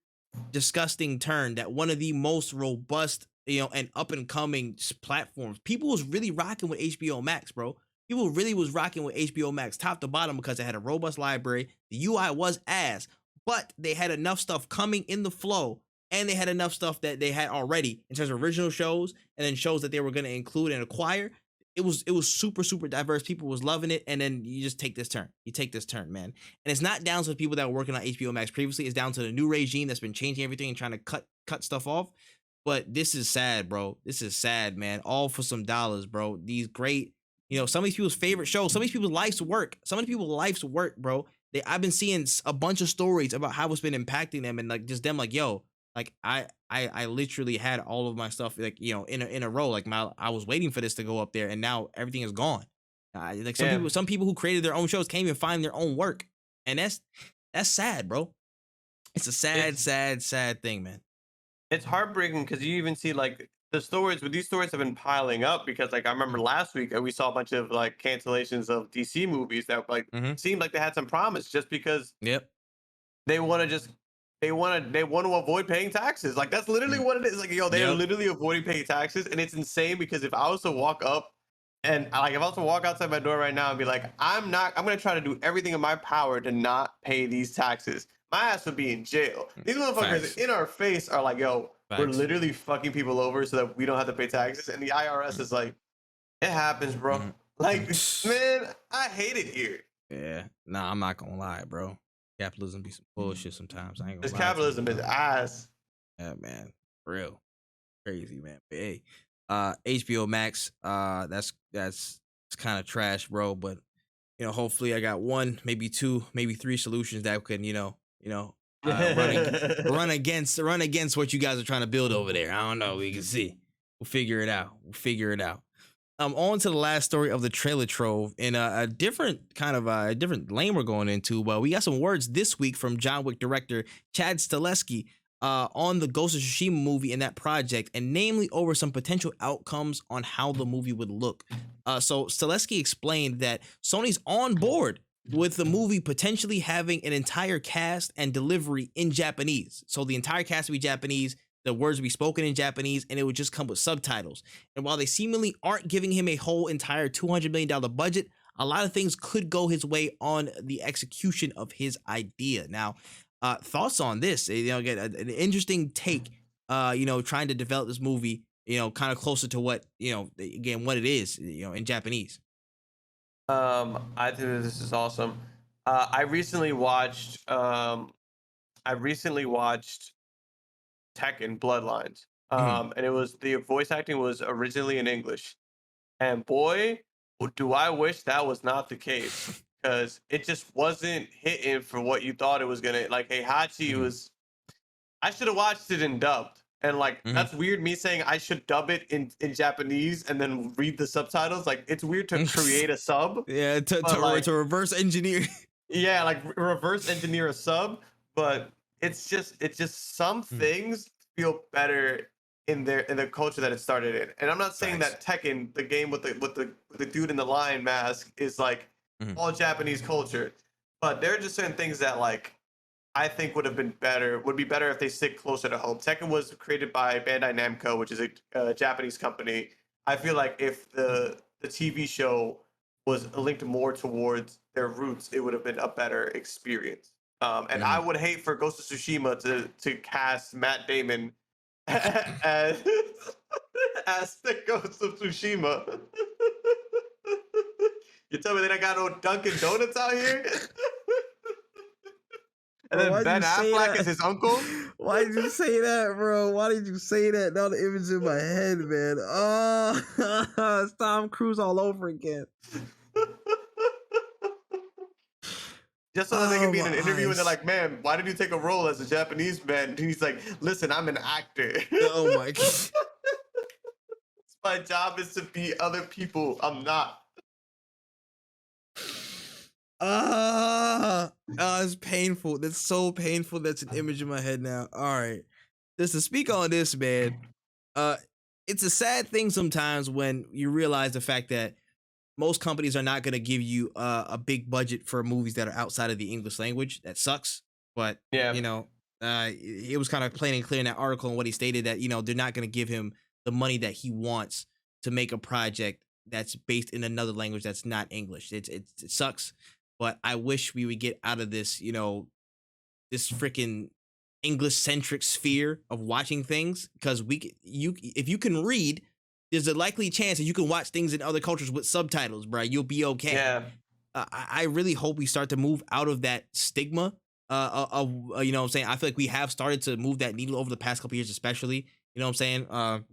disgusting turn that one of the most robust, and up and coming platforms. People was really rocking with HBO Max, bro. People really was rocking with HBO Max top to bottom because it had a robust library. The UI was ass, but they had enough stuff coming in the flow, and they had enough stuff that they had already in terms of original shows and then shows that they were going to include and acquire. It was super super diverse. People was loving it, and then you just take this turn. You take this turn, man. And it's not down to the people that were working on HBO Max previously. It's down to the new regime that's been changing everything and trying to cut stuff off. But this is sad, bro. This is sad, man. All for some dollars, bro. These great, some of these people's favorite shows, some of these people's life's work, bro. I've been seeing a bunch of stories about how it's been impacting them, and like just them, like, yo, like I literally had all of my stuff, like, in a row. Like I was waiting for this to go up there, and now everything is gone. Like some people who created their own shows can't even find their own work, and that's sad, bro. It's a sad thing, man. It's heartbreaking because you even see like the stories, but these stories have been piling up because like I remember last week we saw a bunch of like cancellations of DC movies that like seemed like they had some promise just because they want to avoid paying taxes. Like that's literally what it is. Like, yo, they're literally avoiding paying taxes, and it's insane because if I was to walk up and like if I was to walk outside my door right now and be like, I'm gonna try to do everything in my power to not pay these taxes, my ass would be in jail. These motherfuckers in our face are like, yo, we're literally fucking people over so that we don't have to pay taxes. And the IRS is like, it happens, bro. Like, man, I hate it here. Yeah. Nah, I'm not gonna lie, bro. Capitalism be some bullshit sometimes. I ain't gonna This lie. capitalism is ass. Yeah, man. For real. Crazy, man. But hey, HBO Max, that's kind of trash, bro. But hopefully I got one, maybe two, maybe three solutions that can, run against what you guys are trying to build over there. I don't know. We can see. We'll figure it out. On to the last story of the trailer trove in a different lane we're going into. But we got some words this week from John Wick director Chad Stahelski on the Ghost of Tsushima movie and that project, and namely over some potential outcomes on how the movie would look. So Stahelski explained that Sony's on board with the movie potentially having an entire cast and delivery in Japanese. So the entire cast would be Japanese, the words would be spoken in Japanese, and it would just come with subtitles. And while they seemingly aren't giving him a whole entire $200 million budget, a lot of things could go his way on the execution of his idea. Now, thoughts on this? Get an interesting take, trying to develop this movie, kind of closer to what, again, what it is, in Japanese. I think this is awesome. I recently watched Tekken Bloodlines. And it was the voice acting was originally in English. And boy, do I wish that was not the case. Because it just wasn't hitting for what you thought it was gonna. Like Heihachi was, I should have watched it in dubbed. And like that's weird me saying I should dub it in Japanese and then read the subtitles. Like it's weird to create a sub. Yeah, to reverse engineer. Yeah, like reverse engineer a sub, but it's just some things feel better in the culture that it started in. And I'm not saying that Tekken, the game with the dude in the lion mask, is like all Japanese culture, but there are just certain things that like I think would be better if they stick closer to home. Tekken was created by Bandai Namco, which is a Japanese company. I feel like if the TV show was linked more towards their roots, it would have been a better experience. And I would hate for Ghost of Tsushima to cast Matt Damon as the Ghost of Tsushima. You tell me they don't got no Dunkin' Donuts out here? And then Ben Affleck is his uncle? Why did you say that, bro? Why did you say that? Now the image in my head, man. Oh, it's Tom Cruise all over again. Just so that they can be in an interview and they're like, man, why did you take a role as a Japanese man? And he's like, listen, I'm an actor. Oh my God. My job is to be other people. I'm not. It's painful. That's so painful. That's an image in my head now. All right. Just to speak on this, man. it's a sad thing sometimes when you realize the fact that most companies are not going to give you a big budget for movies that are outside of the English language. That sucks. But, Yeah. you know, it was kind of plain and clear in that article and what he stated that, they're not going to give him the money that he wants to make a project that's based in another language that's not English. It sucks. But I wish we would get out of this, this freaking English centric sphere of watching things because if you can read, there's a likely chance that you can watch things in other cultures with subtitles, bro. You'll be okay. Yeah. I really hope we start to move out of that stigma. You know what I'm saying? I feel like we have started to move that needle over the past couple years, especially. You know what I'm saying?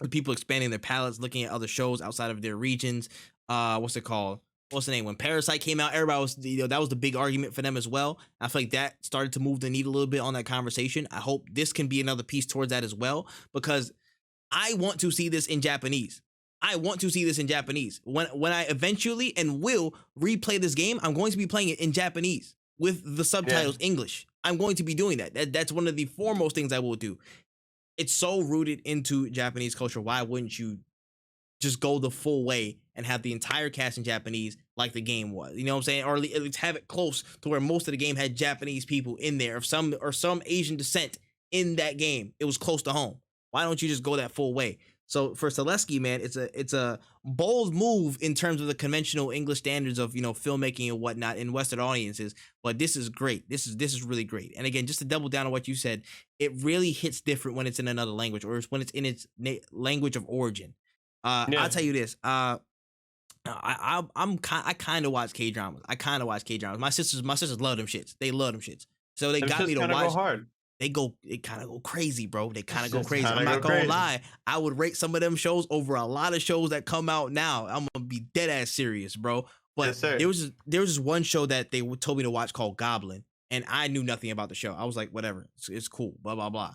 With people expanding their palettes, looking at other shows outside of their regions. What's it called? What's the name? When Parasite came out, everybody was, that was the big argument for them as well. I feel like that started to move the needle a little bit on that conversation. I hope this can be another piece towards that as well, because I want to see this in Japanese. I want to see this in Japanese. When I eventually and will replay this game, I'm going to be playing it in Japanese with the subtitles English. I'm going to be doing that. That's one of the foremost things I will do. It's so rooted into Japanese culture. Why wouldn't you just go the full way and have the entire cast in Japanese like the game was? You know what I'm saying? Or at least have it close to where most of the game had Japanese people in there, or some Asian descent in that game. It was close to home. Why don't you just go that full way? So for Selesky, man, it's a bold move in terms of the conventional English standards of filmmaking and whatnot in Western audiences. But this is great. This is really great. And again, just to double down on what you said, it really hits different when it's in another language or when it's in its language of origin. I'll tell you this. I kind of watch K dramas. My sisters love them shits. They love them shits. So they got me to watch. Go hard. They kind of go crazy, bro. They kind of go crazy. I'm not gonna lie. I would rate some of them shows over a lot of shows that come out now. I'm gonna be dead ass serious, bro. But there was just one show that they told me to watch called Goblin, and I knew nothing about the show. I was like, whatever, it's cool, blah blah blah.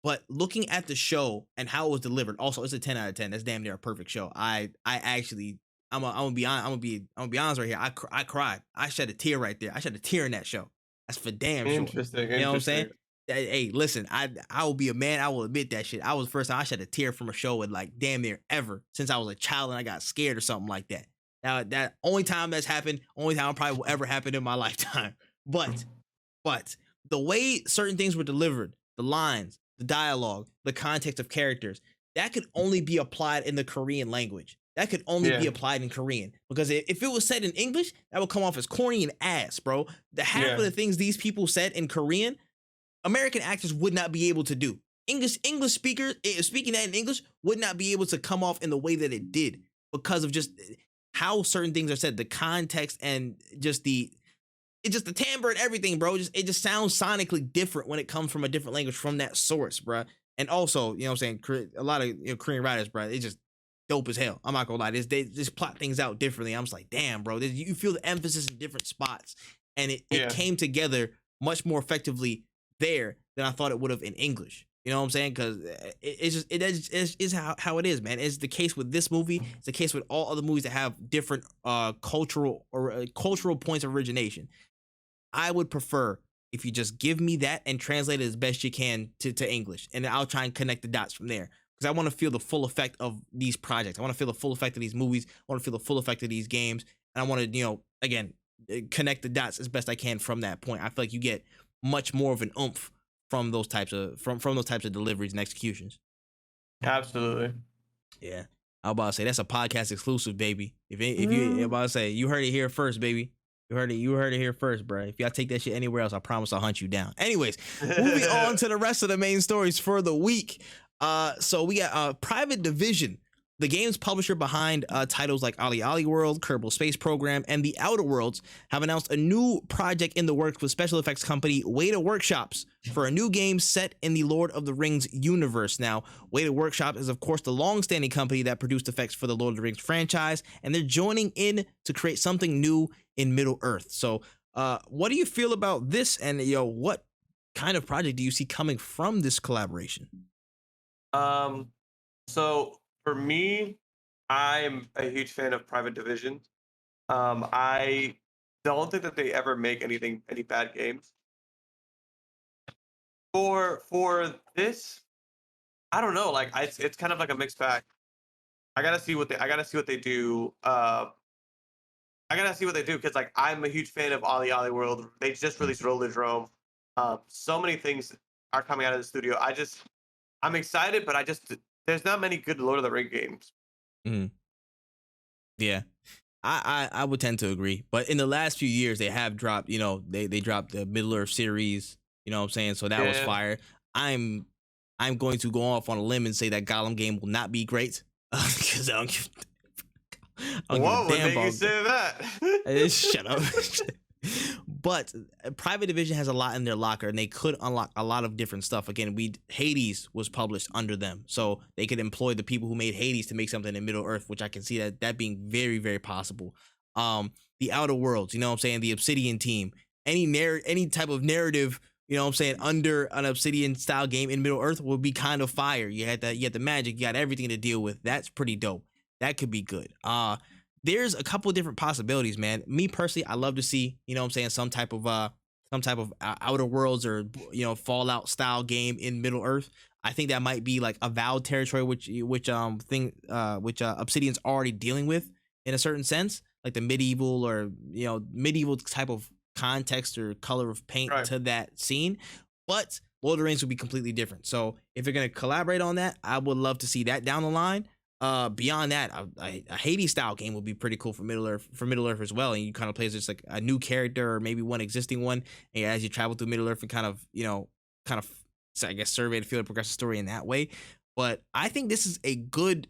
But looking at the show and how it was delivered, also it's a 10 out of 10. That's damn near a perfect show. I actually, I'm gonna be honest right here. I cried. I shed a tear right there. I shed a tear in that show. That's for damn sure. Interesting. You know what I'm saying? Hey, listen, I will be a man. I will admit that shit. I was the first time I shed a tear from a show in like damn near ever since I was a child and I got scared or something like that. Now that only time that's happened, only time probably will ever happen in my lifetime. But the way certain things were delivered, the lines, the dialogue, the context of characters, that could only be applied in the Korean language. That could only be applied in Korean, because if it was said in English, that would come off as corny and ass, bro. The half of the things these people said in Korean, American actors would not be able to do. English speakers speaking that in English would not be able to come off in the way that it did, because of just how certain things are said, the context, and just the timbre and everything, bro. It just sounds sonically different when it comes from a different language from that source, bro. And also, you know what I'm saying, a lot of Korean writers, bro, it's just dope as hell. I'm not gonna lie, they just plot things out differently. I'm just like, damn, bro, you feel the emphasis in different spots, and it came together much more effectively there than I thought it would have in English. You know what I'm saying? Because it is how it is, man. It's the case with this movie. It's the case with all other movies that have different cultural points of origination. I would prefer if you just give me that and translate it as best you can to English, and then I'll try and connect the dots from there. Because I want to feel the full effect of these projects. I want to feel the full effect of these movies. I want to feel the full effect of these games. And I want to, again, connect the dots as best I can from that point. I feel like you get much more of an oomph from those types of deliveries and executions. Absolutely. Yeah. I was about to say that's a podcast exclusive, baby. If you about to say, you heard it here first, baby. You heard it here first, bro. If y'all take that shit anywhere else, I promise I'll hunt you down. Anyways, moving on to the rest of the main stories for the week. So we got Private Division, the game's publisher behind titles like Ali Ali World, Kerbal Space Program, and The Outer Worlds, have announced a new project in the works with special effects company Weta Workshops for a new game set in the Lord of the Rings universe. Now, Weta Workshops is, of course, the long-standing company that produced effects for the Lord of the Rings franchise, and they're joining in to create something new in Middle-earth. So, what do you feel about this, and what kind of project do you see coming from this collaboration? So for me, I'm a huge fan of Private Division. I don't think that they ever make any bad games. For this, I don't know. Like it's kind of like a mixed bag. I gotta see what they do. I gotta see what they do because like I'm a huge fan of Ollie Ollie World. They just Mm, released Roller Drome. So many things are coming out of the studio. I'm excited, but there's not many good Lord of the Ring games. mm, yeah. I would tend to agree, but in the last few years they have dropped. They dropped the Middle Earth series. You know what I'm saying? So that was Yeah. fire. I'm I'm going to go off on a limb and say that Gollum game will not be great because I don't give a What would damn make you about. say that? Shut up. But Private Division has a lot in their locker, and they could unlock a lot of different stuff. Again, Hades was published under them, so they could employ the people who made Hades to make something in Middle Earth, which I can see that being very, very possible. The Outer Worlds, you know what I'm saying, the Obsidian team, any type of narrative, you know what I'm saying, under an Obsidian style game in Middle Earth would be kind of fire. You had the magic, you got everything to deal with. That's pretty dope. That could be good. There's a couple of different possibilities, man. Me personally, I love to see, you know what I'm saying, some type of Outer Worlds or Fallout style game in Middle Earth. I think that might be like a Avowed territory, which Obsidian's already dealing with in a certain sense, like the medieval or medieval type of context or color of paint Right. to that scene. But Lord of the Rings would be completely different. So if you're gonna collaborate on that, I would love to see that down the line. Beyond that, a Hades style game would be pretty cool for Middle Earth as well. And you kind of play as just like a new character or maybe one existing one, and as you travel through Middle Earth and so I guess survey the field and progress the story in that way. But I think this is a good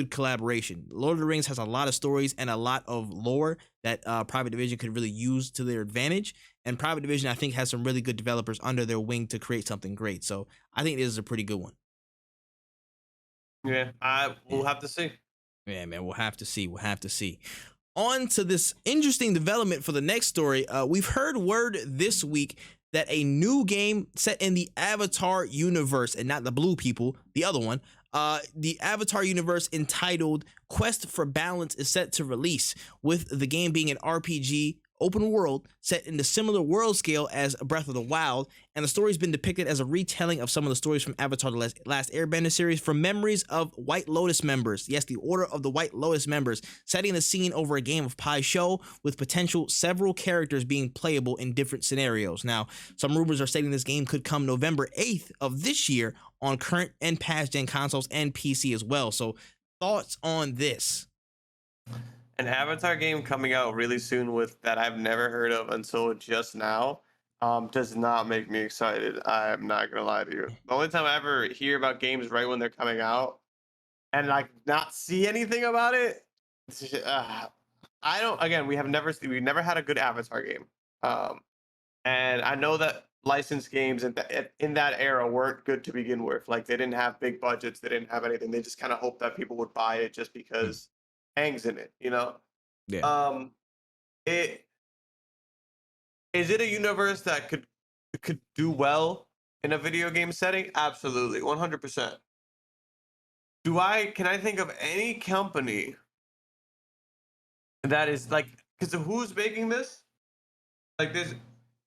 collaboration. Lord of the Rings has a lot of stories and a lot of lore that Private Division could really use to their advantage. And Private Division, I think, has some really good developers under their wing to create something great. So I think this is a pretty good one. Yeah, I Yeah. will have to see. Yeah, man, we'll have to see. We'll have to see. On to this interesting development for the next story. We've heard word this week that a new game set in the Avatar universe, and not the blue people, the other one, the Avatar universe entitled Quest for Balance is set to release, with the game being an RPG open world set in the similar world scale as Breath of the Wild, and the story's been depicted as a retelling of some of the stories from Avatar: The Last Airbender series from memories of White Lotus members. Yes, the Order of the White Lotus members, setting the scene over a game of Pai Sho with potential several characters being playable in different scenarios. Now, some rumors are stating this game could come November 8th of this year on current and past gen consoles and PC as well. So, thoughts on this? An Avatar game coming out really soon with that I've never heard of until just now does not make me excited. I'm not gonna lie to you. The only time I ever hear about games right when they're coming out and like not see anything about it, I don't. Again, we've never had a good Avatar game, um, and I know that licensed games in that era weren't good to begin with. Like they didn't have big budgets, they didn't have anything. They just kind of hoped that people would buy it just Hmm. because Aang's in it, you know. Yeah. Um, it is it a universe that could do well in a video game setting? Absolutely, 100%. Can I think of any company that is like because who's making this? Like this,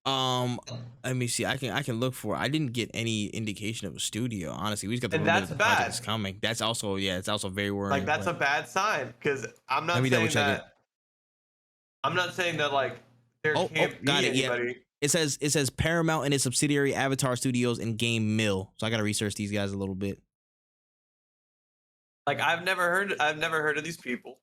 Um, Let me see. I can look for. I didn't get any indication of a studio. Honestly, we just got the and rumor that that's the project bad. is coming. That's also it's also very Like worrying. that's a But bad sign because let me double check it. I'm not saying that like there Oh, can't got be it. Yep. anybody. It says Paramount and its subsidiary Avatar Studios and Game Mill. So I gotta research these guys a little bit. Like I've never heard of these people.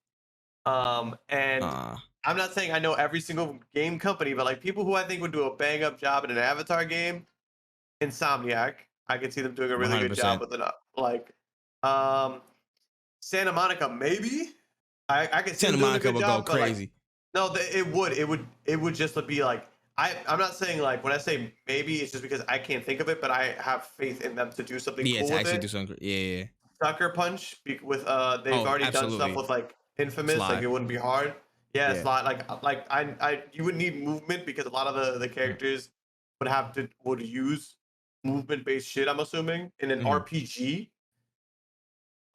And Uh, I'm not saying I know every single game company, but like people who I think would do a bang up job in an Avatar game, Insomniac. I could see them doing a one really hundred good job percent. with it. Like, um, Santa Monica, maybe. I could see Santa them doing a Monica good will go job, but like, crazy. no, it would just be like, I'm not saying like when I say maybe, it's just because I can't think of it, but I have faith in them to do something Yeah, cool to with actually do it. something. Yeah, yeah. Sucker Punch with they've Oh, already done stuff absolutely. with like Infamous, like Sly. it wouldn't be hard. Yeah, it's Yeah. not like I you would need movement because a lot of the Mm, characters would use movement based shit. I'm assuming in an mhm. RPG.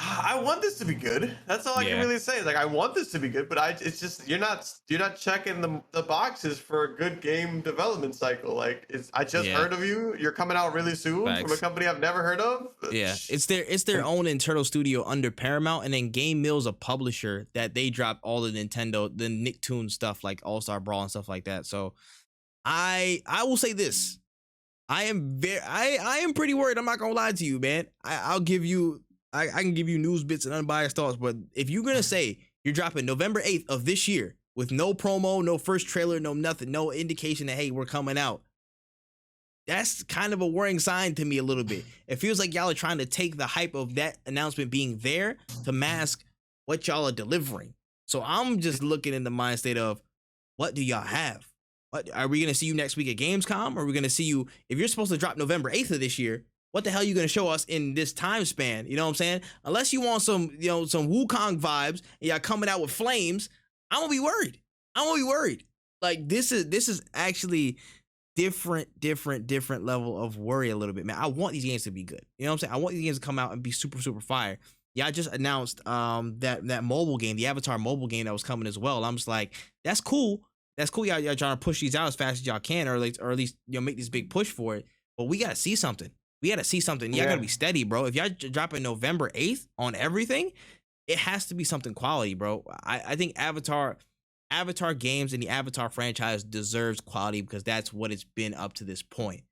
I want this to be good. That's all I can Yeah, really say. Like I want this to be good, but it's just you're not checking the boxes for a good game development cycle. Like I just yeah, heard of you. You're coming out really soon from a facts. company I've never heard of. Yeah, it's their own internal studio under Paramount, and then Game Mill's a publisher that they drop all the Nintendo, the Nicktoons stuff like All Star Brawl and stuff like that. So I will say this. I am pretty worried. I'm not gonna lie to you, man. I'll give you I can give you news bits and unbiased thoughts, but if you're gonna say you're dropping November 8th of this year with no promo, no first trailer, no nothing, no indication that hey, we're coming out, that's kind of a worrying sign to me a little bit. It feels like y'all are trying to take the hype of that announcement being there to mask what y'all are delivering. So I'm just looking in the mind state of what do y'all have? What are we gonna see you next week at Gamescom? Or are we gonna see you if you're supposed to drop November 8th of this year? What the hell are you gonna show us in this time span? You know what I'm saying? Unless you want some, some Wukong vibes and y'all coming out with flames, I'm gonna be worried. I'm gonna be worried. Like this is actually different level of worry a little bit, man. I want these games to be good. You know what I'm saying? I want these games to come out and be super fire. Yeah, I just announced that mobile game, the Avatar mobile game that was coming as well. I'm just like, that's cool. That's cool. Y'all trying to push these out as fast as y'all can, or at least make this big push for it. But we gotta see something. We gotta see something. Y'all gotta be steady, bro. If y'all dropping November 8th on everything, it has to be something quality, bro. I think Avatar games and the Avatar franchise deserves quality because that's what it's been up to this point.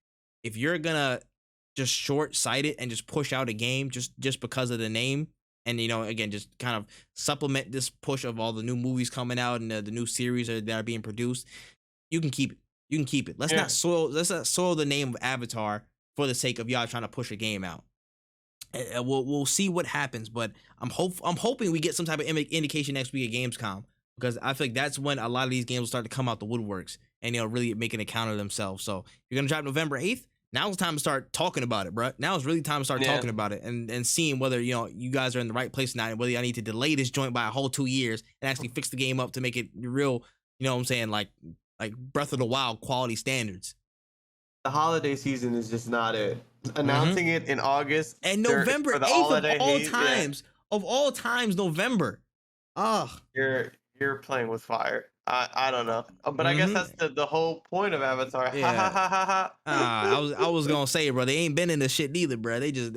If you're gonna just short sight it and just push out a game just because of the name, and again, just kind of supplement this push of all the new movies coming out and the new series that are being produced, you can keep it. You can keep it. Let's not soil the name of Avatar for the sake of y'all trying to push a game out. We'll see what happens, but I'm hoping we get some type of indication next week at Gamescom, because I feel like that's when a lot of these games will start to come out the woodworks and really make an account of themselves. So you're gonna drop November 8th. Now it's time to start talking about it, bro. Now it's really time to start talking about it and seeing whether you guys are in the right place now, and whether I need to delay this joint by a whole 2 years and actually fix the game up to make it real. You know what I'm saying? Like Breath of the Wild quality standards. The holiday season is just not it. Announcing it in August and November 8th of all times, November. Ugh. You're playing with fire. I don't know, but I guess that's the whole point of Avatar. Yeah. I was gonna say, bro, they ain't been in this shit neither, bro. They just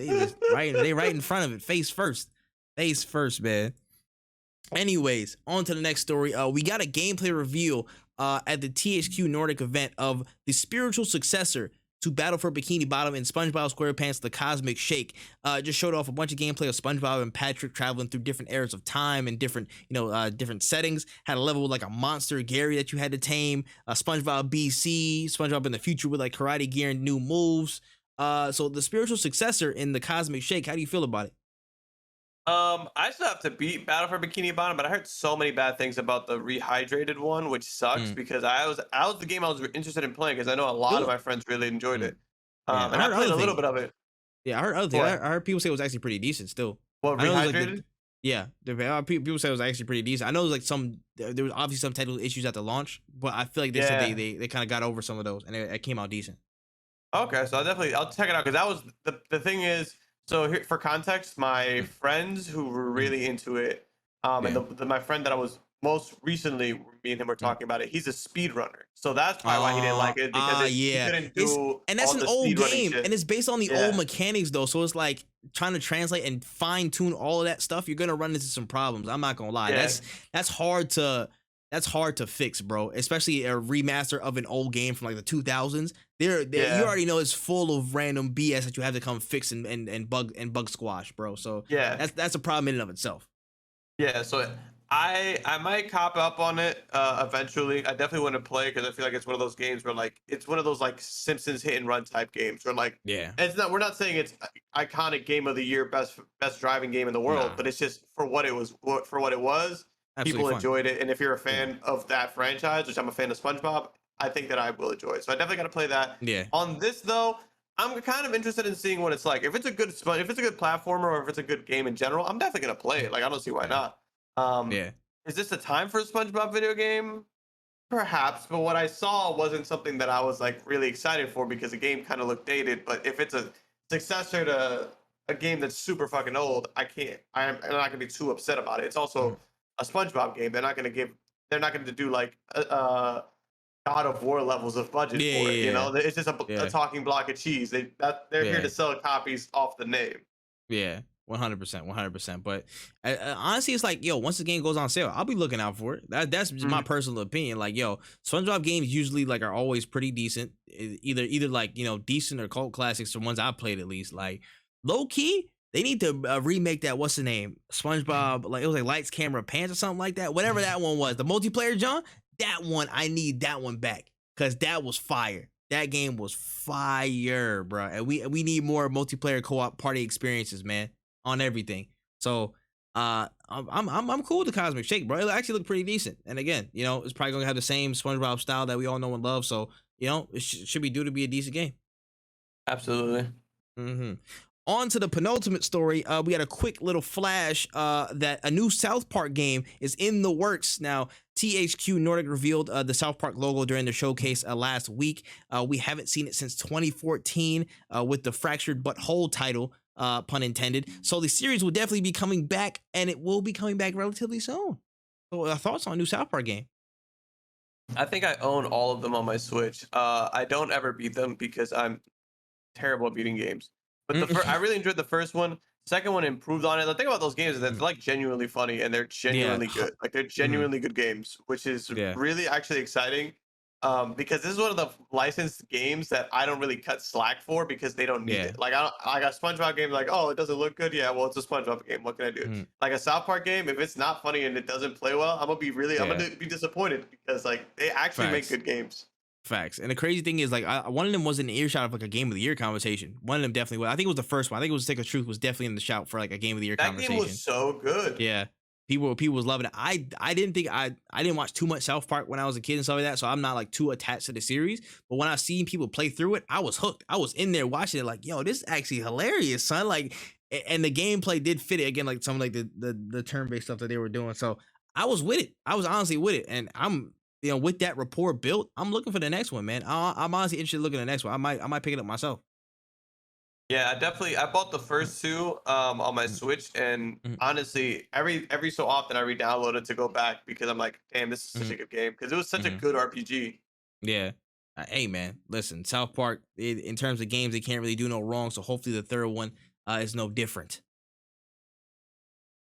right in front of it, face first, man. Anyways, on to the next story. We got a gameplay reveal at the THQ Nordic event of the spiritual successor to Battle for Bikini Bottom and SpongeBob SquarePants: The Cosmic Shake. Just showed off a bunch of gameplay of SpongeBob and Patrick traveling through different eras of time and different settings. Had a level with like a monster Gary that you had to tame. SpongeBob BC, SpongeBob in the future with like karate gear and new moves. So the spiritual successor in The Cosmic Shake. How do you feel about it? I still have to beat Battle for Bikini Bottom, but I heard so many bad things about the rehydrated one, which sucks because I was the game I was interested in playing because I know a lot of my friends really enjoyed it. And I played a little bit of it. Yeah, I heard other things. I heard people say it was actually pretty decent still. What, rehydrated? People say it was actually pretty decent. I know there was obviously some technical issues at the launch, but I feel like they said they kind of got over some of those and it came out decent. Okay, so I'll check it out because that was the thing is. So here, for context, my friends who were really into it, and my friend that I was most recently, me and him were talking about it. He's a speedrunner, so that's probably why he didn't like it because he couldn't do. And that's an old game, and it's based on the old mechanics though. So it's like trying to translate and fine tune all of that stuff. You're gonna run into some problems. I'm not gonna lie. Yeah. That's hard to fix, bro. Especially a remaster of an old game from like the 2000s. You already know it's full of random BS that you have to come fix and bug squash, bro. So that's a problem in and of itself. Yeah, so I might cop up on it eventually. I definitely want to play because I feel like it's one of those games where like it's one of those like Simpsons hit and run type games where like it's not. We're not saying it's iconic game of the year, best driving game in the world, but it's just for what it was. Absolutely people enjoyed it, and if you're a fan of that franchise, which I'm a fan of SpongeBob, I think that I will enjoy it. So I definitely got to play that. Yeah. On this though, I'm kind of interested in seeing what it's like. If it's a good platformer or if it's a good game in general, I'm definitely gonna play it. Like I don't see why not. Is this a time for a SpongeBob video game? Perhaps, but what I saw wasn't something that I was like really excited for because the game kind of looked dated. But if it's a successor to a game that's super fucking old, I'm not gonna be too upset about it. It's also a SpongeBob game. They're not gonna do like God of War levels of budget Yeah, for it. You yeah, know, it's just a yeah, talking block of cheese. They're here yeah, to sell copies off the name. yeah. 100%, 100%. But honestly, it's like, yo, once the game goes on sale, I'll be looking out for it. That's just my Mhm. personal opinion. Like, yo, SpongeBob games usually like are always pretty decent. Either like, decent or cult classics, the ones I've played at least. Like, low key, they need to remake that. What's the name? SpongeBob, like it was like Lights, Camera, Pants or something like that. Whatever that one was, the multiplayer John. That one, I need that one back because that was fire. That game was fire, bro. And we need more multiplayer co-op party experiences, man, on everything. So I'm cool with the Cosmic Shake, bro. It actually looked pretty decent. And again, it's probably gonna have the same SpongeBob style that we all know and love. So it should be due to be a decent game. Absolutely. Mm-hmm. On to the penultimate story. We got a quick little flash that a new South Park game is in the works. Now, THQ Nordic revealed the South Park logo during the showcase last week. We haven't seen it since 2014 with the Fractured But Whole title, pun intended. So the series will definitely be coming back, and it will be coming back relatively soon. So thoughts on a new South Park game? I think I own all of them on my Switch. I don't ever beat them because I'm terrible at beating games. But I really enjoyed the first one. Second one improved on it. The thing about those games is that they're like genuinely funny and they're Yeah. genuinely good. Like they're Mhm. genuinely good games, which is Yeah. really actually exciting. Because this is one of the licensed games that I don't really cut slack for because they don't need Yeah. it. Like I got SpongeBob games like, oh, it doesn't look good. Yeah, well, it's a SpongeBob game. What can I do? Mhm. Like a South Park game, if it's not funny and it doesn't play well, I'm Yeah. gonna be disappointed because like they actually make Facts. good games. Facts. And the crazy thing is, like, one of them was in the earshot of like a game of the year conversation. One of them definitely was. I think it was the first one. I think it was Stick of Truth was definitely in the shout for like a game of the year That game was conversation. so good. Yeah. People was loving it. I didn't think I didn't watch too much South Park when I was a kid and stuff like that, so I'm not like too attached to the series. But when I seen people play through it, I was hooked. I was in there watching it, like, yo, this is actually hilarious, son. Like, and the gameplay did fit it again, like some like the turn based stuff that they were doing. So I was with it. I was honestly with it, and I'm with that rapport built, I'm looking for the next one, man. I'm honestly interested in looking at the next one. I might pick it up myself. Yeah, I bought the first two on my Mhm. Switch, and Mhm. honestly, every so often I re-download it to go back because I'm like, damn, this is such a Mhm. good game because it was such a Mhm. good RPG. Yeah. Hey man, listen, South Park, in terms of games, they can't really do no wrong. So hopefully the third one is no different.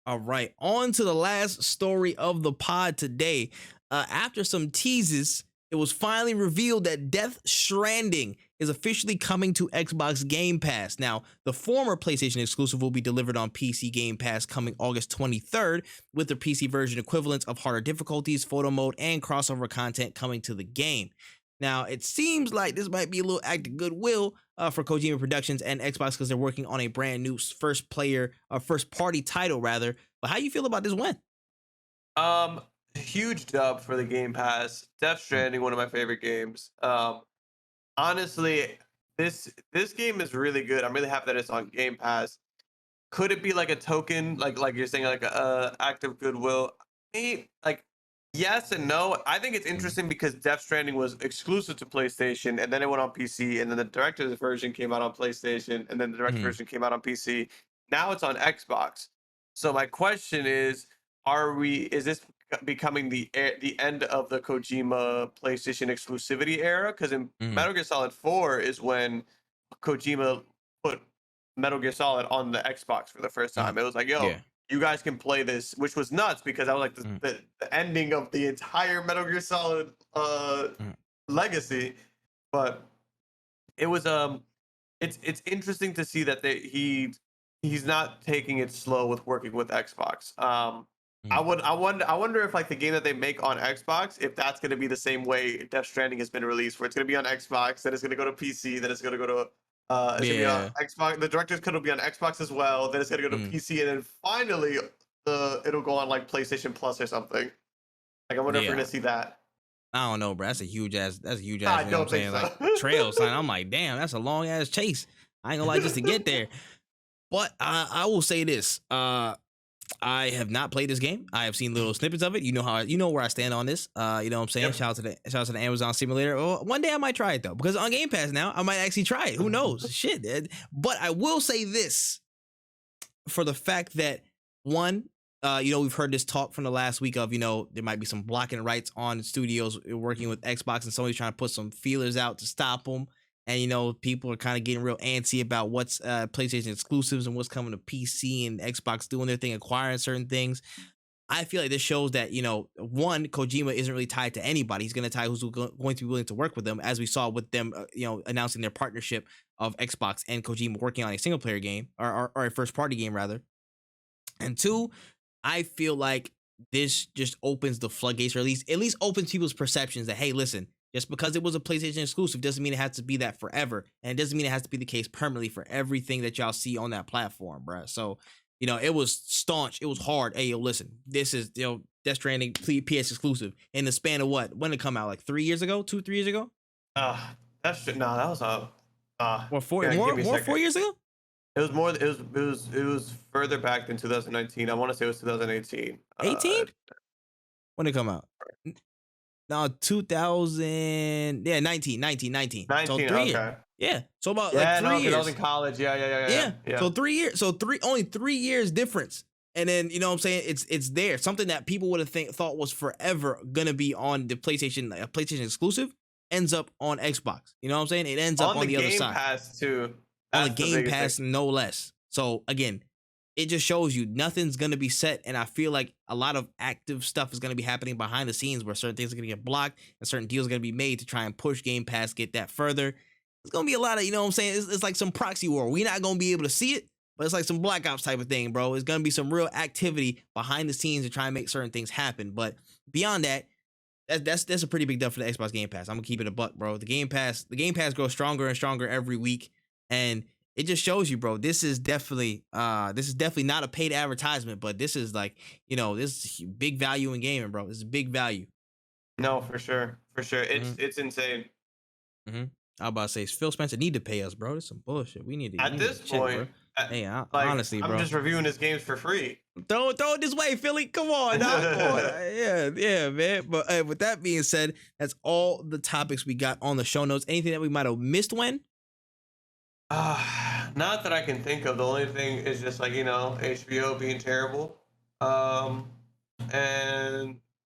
All right, on to the last story of the pod today. After some teases, it was finally revealed that Death Stranding is officially coming to Xbox Game Pass. Now, the former PlayStation exclusive will be delivered on PC Game Pass coming August 23rd, with the PC version equivalents of harder difficulties, photo mode, and crossover content coming to the game. Now, it seems like this might be a little act of goodwill for Kojima Productions and Xbox because they're working on a brand new first party title rather. But how you feel about this win? Huge dub for the Game Pass. Death Mm, Stranding, one of my favorite games. Honestly, this game is really good. I'm really happy that it's on Game Pass. Could it be like a token, like you're saying, like a act of goodwill? Like yes and no. I think it's mm, interesting because Death Stranding was exclusive to PlayStation, and then it went on PC, and then the director's version came out on PlayStation, and then the director's mm, version came out on PC. Now it's on Xbox. So my question is, is this becoming the end of the Kojima PlayStation exclusivity era? Because in mm, Metal Gear Solid 4 is when Kojima put Metal Gear Solid on the Xbox for the first mm. time. It was like, yo, Yeah. you guys can play this, which was nuts because that was like Mm, the ending of the entire Metal Gear Solid mm, legacy. But it was it's interesting to see that he's not taking it slow with working with Xbox. mm. I wonder if like the game that they make on Xbox, if that's gonna be the same way Death Stranding has been released, where it's gonna be on Xbox, then it's gonna go to PC, then it's gonna go to it's gonna be on Yeah. Xbox. The director's cut will be on Xbox as well. Then it's gonna go to Mm, PC, and then finally, it'll go on like PlayStation Plus or something. Like I wonder if we're yeah. gonna see that. I don't know, bro. That's a huge ass, I you know what I'm don't think saying? so. Like trail sign. I'm like, damn, that's a long ass chase. I ain't gonna lie, just to get there. But I will say this. I have not played this game. I have seen little snippets of it. You know where I stand on this. You know what I'm saying? Yep. Shout out to the Amazon Simulator. Oh, one day I might try it though, because on Game Pass now, I might actually try it. Who knows? Shit. But I will say this. for the fact that one, we've heard this talk from the last week of, there might be some blocking rights on studios working with Xbox, and somebody's trying to put some feelers out to stop them. And, people are kind of getting real antsy about what's PlayStation exclusives and what's coming to PC, and Xbox doing their thing, acquiring certain things. I feel like this shows that, one, Kojima isn't really tied to anybody. He's going to tie who's going to be willing to work with them, as we saw with them, announcing their partnership of Xbox and Kojima working on a single player game, or a first party game rather. And two, I feel like this just opens the floodgates, or at least opens people's perceptions that, hey, listen, just because it was a PlayStation exclusive doesn't mean it has to be that forever. And it doesn't mean it has to be the case permanently for everything that y'all see on that platform, bruh. So, it was staunch. It was hard. Hey, yo, listen, this is, Death Stranding PS exclusive in the span of what? When did it come out? Like 3 years ago? 3 years ago? That was Or 4 years ago? It was more. It was further back than 2019. I want to say it was 2018. 18? When did it come out? No, 2000. Yeah, 19. 19. So 3 okay. years. Yeah. So about 3 years. I was in college. Yeah. So 3 years. So only 3 years difference. And then, what I'm saying, it's there. Something that people would have thought was forever gonna be on the PlayStation, a PlayStation exclusive, ends up on Xbox. You know what I'm saying? It ends up on the other side. On the Game Pass too. On the Game Pass, no less. So again, it just shows you nothing's gonna be set, and I feel like a lot of active stuff is gonna be happening behind the scenes, where certain things are gonna get blocked and certain deals are gonna be made to try and push Game Pass, get that further. It's gonna be a lot of, what I'm saying, it's like some proxy war. We're not gonna be able to see it, but it's like some Black Ops type of thing, bro. It's gonna be some real activity behind the scenes to try and make certain things happen. But beyond that, that's a pretty big deal for the Xbox Game Pass. I'm gonna keep it a buck, bro. The Game Pass grows stronger and stronger every week, and it just shows you, bro. This is definitely not a paid advertisement, but this is like, this is big value in gaming, bro. This is big value. No, for sure. It's insane. Mm-hmm. I was about to say, Phil Spencer need to pay us, bro. That's some bullshit. We need to at this point. Hey, honestly, bro, I'm just reviewing his games for free. Throw it this way, Philly. Come on, come on. Yeah, man. But with that being said, that's all the topics we got on the show notes. Anything that we might have missed, Wen? Not that I can think of. The only thing is just like, HBO being terrible. And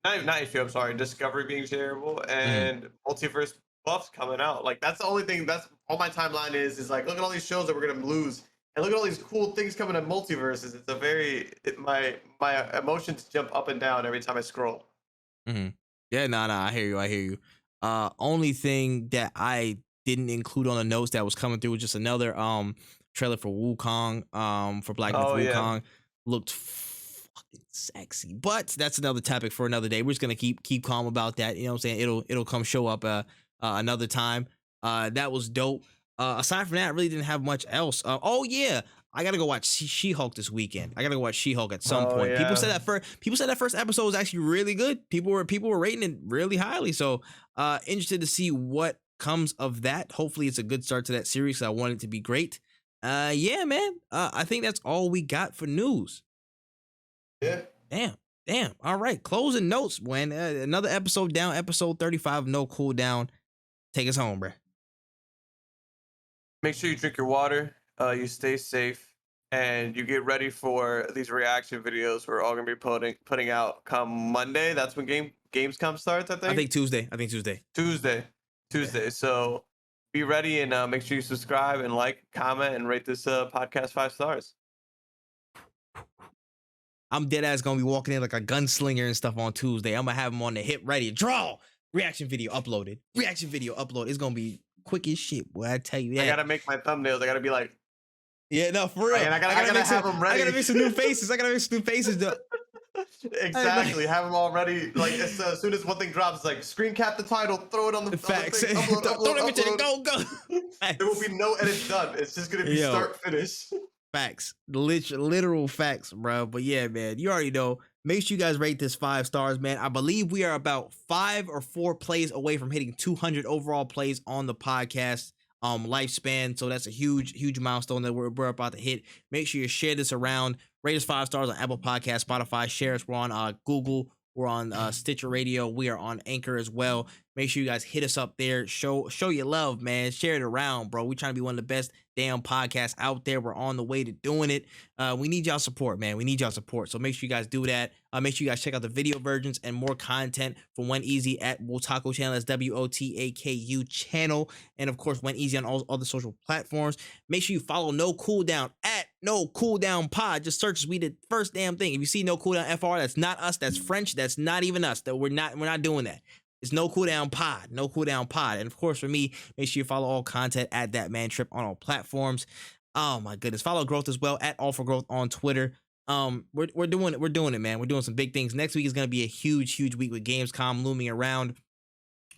not HBO, I'm sorry, Discovery being terrible, and Multiverse buffs coming out. Like, that's the only thing. That's all my timeline is like, look at all these shows that we're gonna lose, and look at all these cool things coming in multiverses. It's my emotions jump up and down every time I scroll. Mm-hmm. Yeah, no, I hear you. Only thing that I didn't include on the notes that was coming through was just another trailer for Wukong, for Black Myth Wukong. Looked fucking sexy, but that's another topic for another day. We're just gonna keep calm about that. You know what I'm saying? It'll come show up another time. That was dope. Aside from that, I really didn't have much else. I gotta go watch She-Hulk this weekend. I gotta go watch She-Hulk at some point. Yeah. People said that first episode was actually really good. People were rating it really highly. So interested to see what comes of that. Hopefully it's a good start to that series. I want it to be great. Yeah, man. I think that's all we got for news. Yeah. Damn. All right. Closing notes, Wen. Another episode down, episode 35, no cooldown. Take us home, bruh. Make sure you drink your water, you stay safe, and you get ready for these reaction videos we're all gonna be putting out come Monday. That's when Gamescom starts, I think. I think Tuesday. Tuesday. So be ready, and make sure you subscribe and like, comment, and rate this podcast 5 stars. I'm dead ass gonna be walking in like a gunslinger and stuff on Tuesday. I'm gonna have them on the hip ready. Draw. Reaction video uploaded. It's gonna be quick as shit, boy. I tell you that. I gotta make my thumbnails. I gotta be like, yeah, no, for real. And I gotta have them ready. I gotta make some new faces. Though. Exactly. Have them all ready. Like, as soon as one thing drops, it's like, screen cap the title, throw it on the facts. Thing, upload. Go. There will be no edit done. It's just gonna be start finish. Facts, literal facts, bro. But yeah, man, you already know. Make sure you guys rate this 5 stars, man. I believe we are about 5 or 4 plays away from hitting 200 overall plays on the podcast lifespan. So that's a huge milestone that we're about to hit. Make sure you share this around. Rate us 5 stars on Apple Podcasts, Spotify. Share us. We're on Google. We're on Stitcher Radio. We are on Anchor as well. Make sure you guys hit us up there. Show your love, man. Share it around, bro. We're trying to be one of the best damn podcasts out there. We're on the way to doing it. We need y'all support, man. We need y'all support. So make sure you guys do that. Make sure you guys check out the video versions and more content from WenEazy at Wotaku channel. That's WOTAKU channel. And of course, WenEazy on all other social platforms. Make sure you follow No Cooldown at No Cooldown Pod. Just search as we did first damn thing. If you see No Cooldown FR, that's not us. That's French. That's not even us. That we're not doing that. It's No Cooldown Pod, No Cooldown Pod. And of course, for me, make sure you follow all content at ThatManTripp on all platforms. Oh my goodness. Follow Growth as well at All for Growth on Twitter. We're doing it. We're doing it, man. We're doing some big things. Next week is going to be a huge week with Gamescom looming around.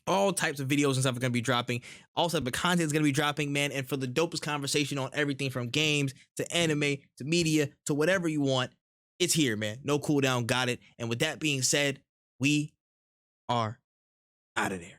All types of videos and stuff are going to be dropping. All types of content is going to be dropping, man. And for the dopest conversation on everything from games to anime to media to whatever you want, it's here, man. No Cooldown got it. And with that being said, we are out of there.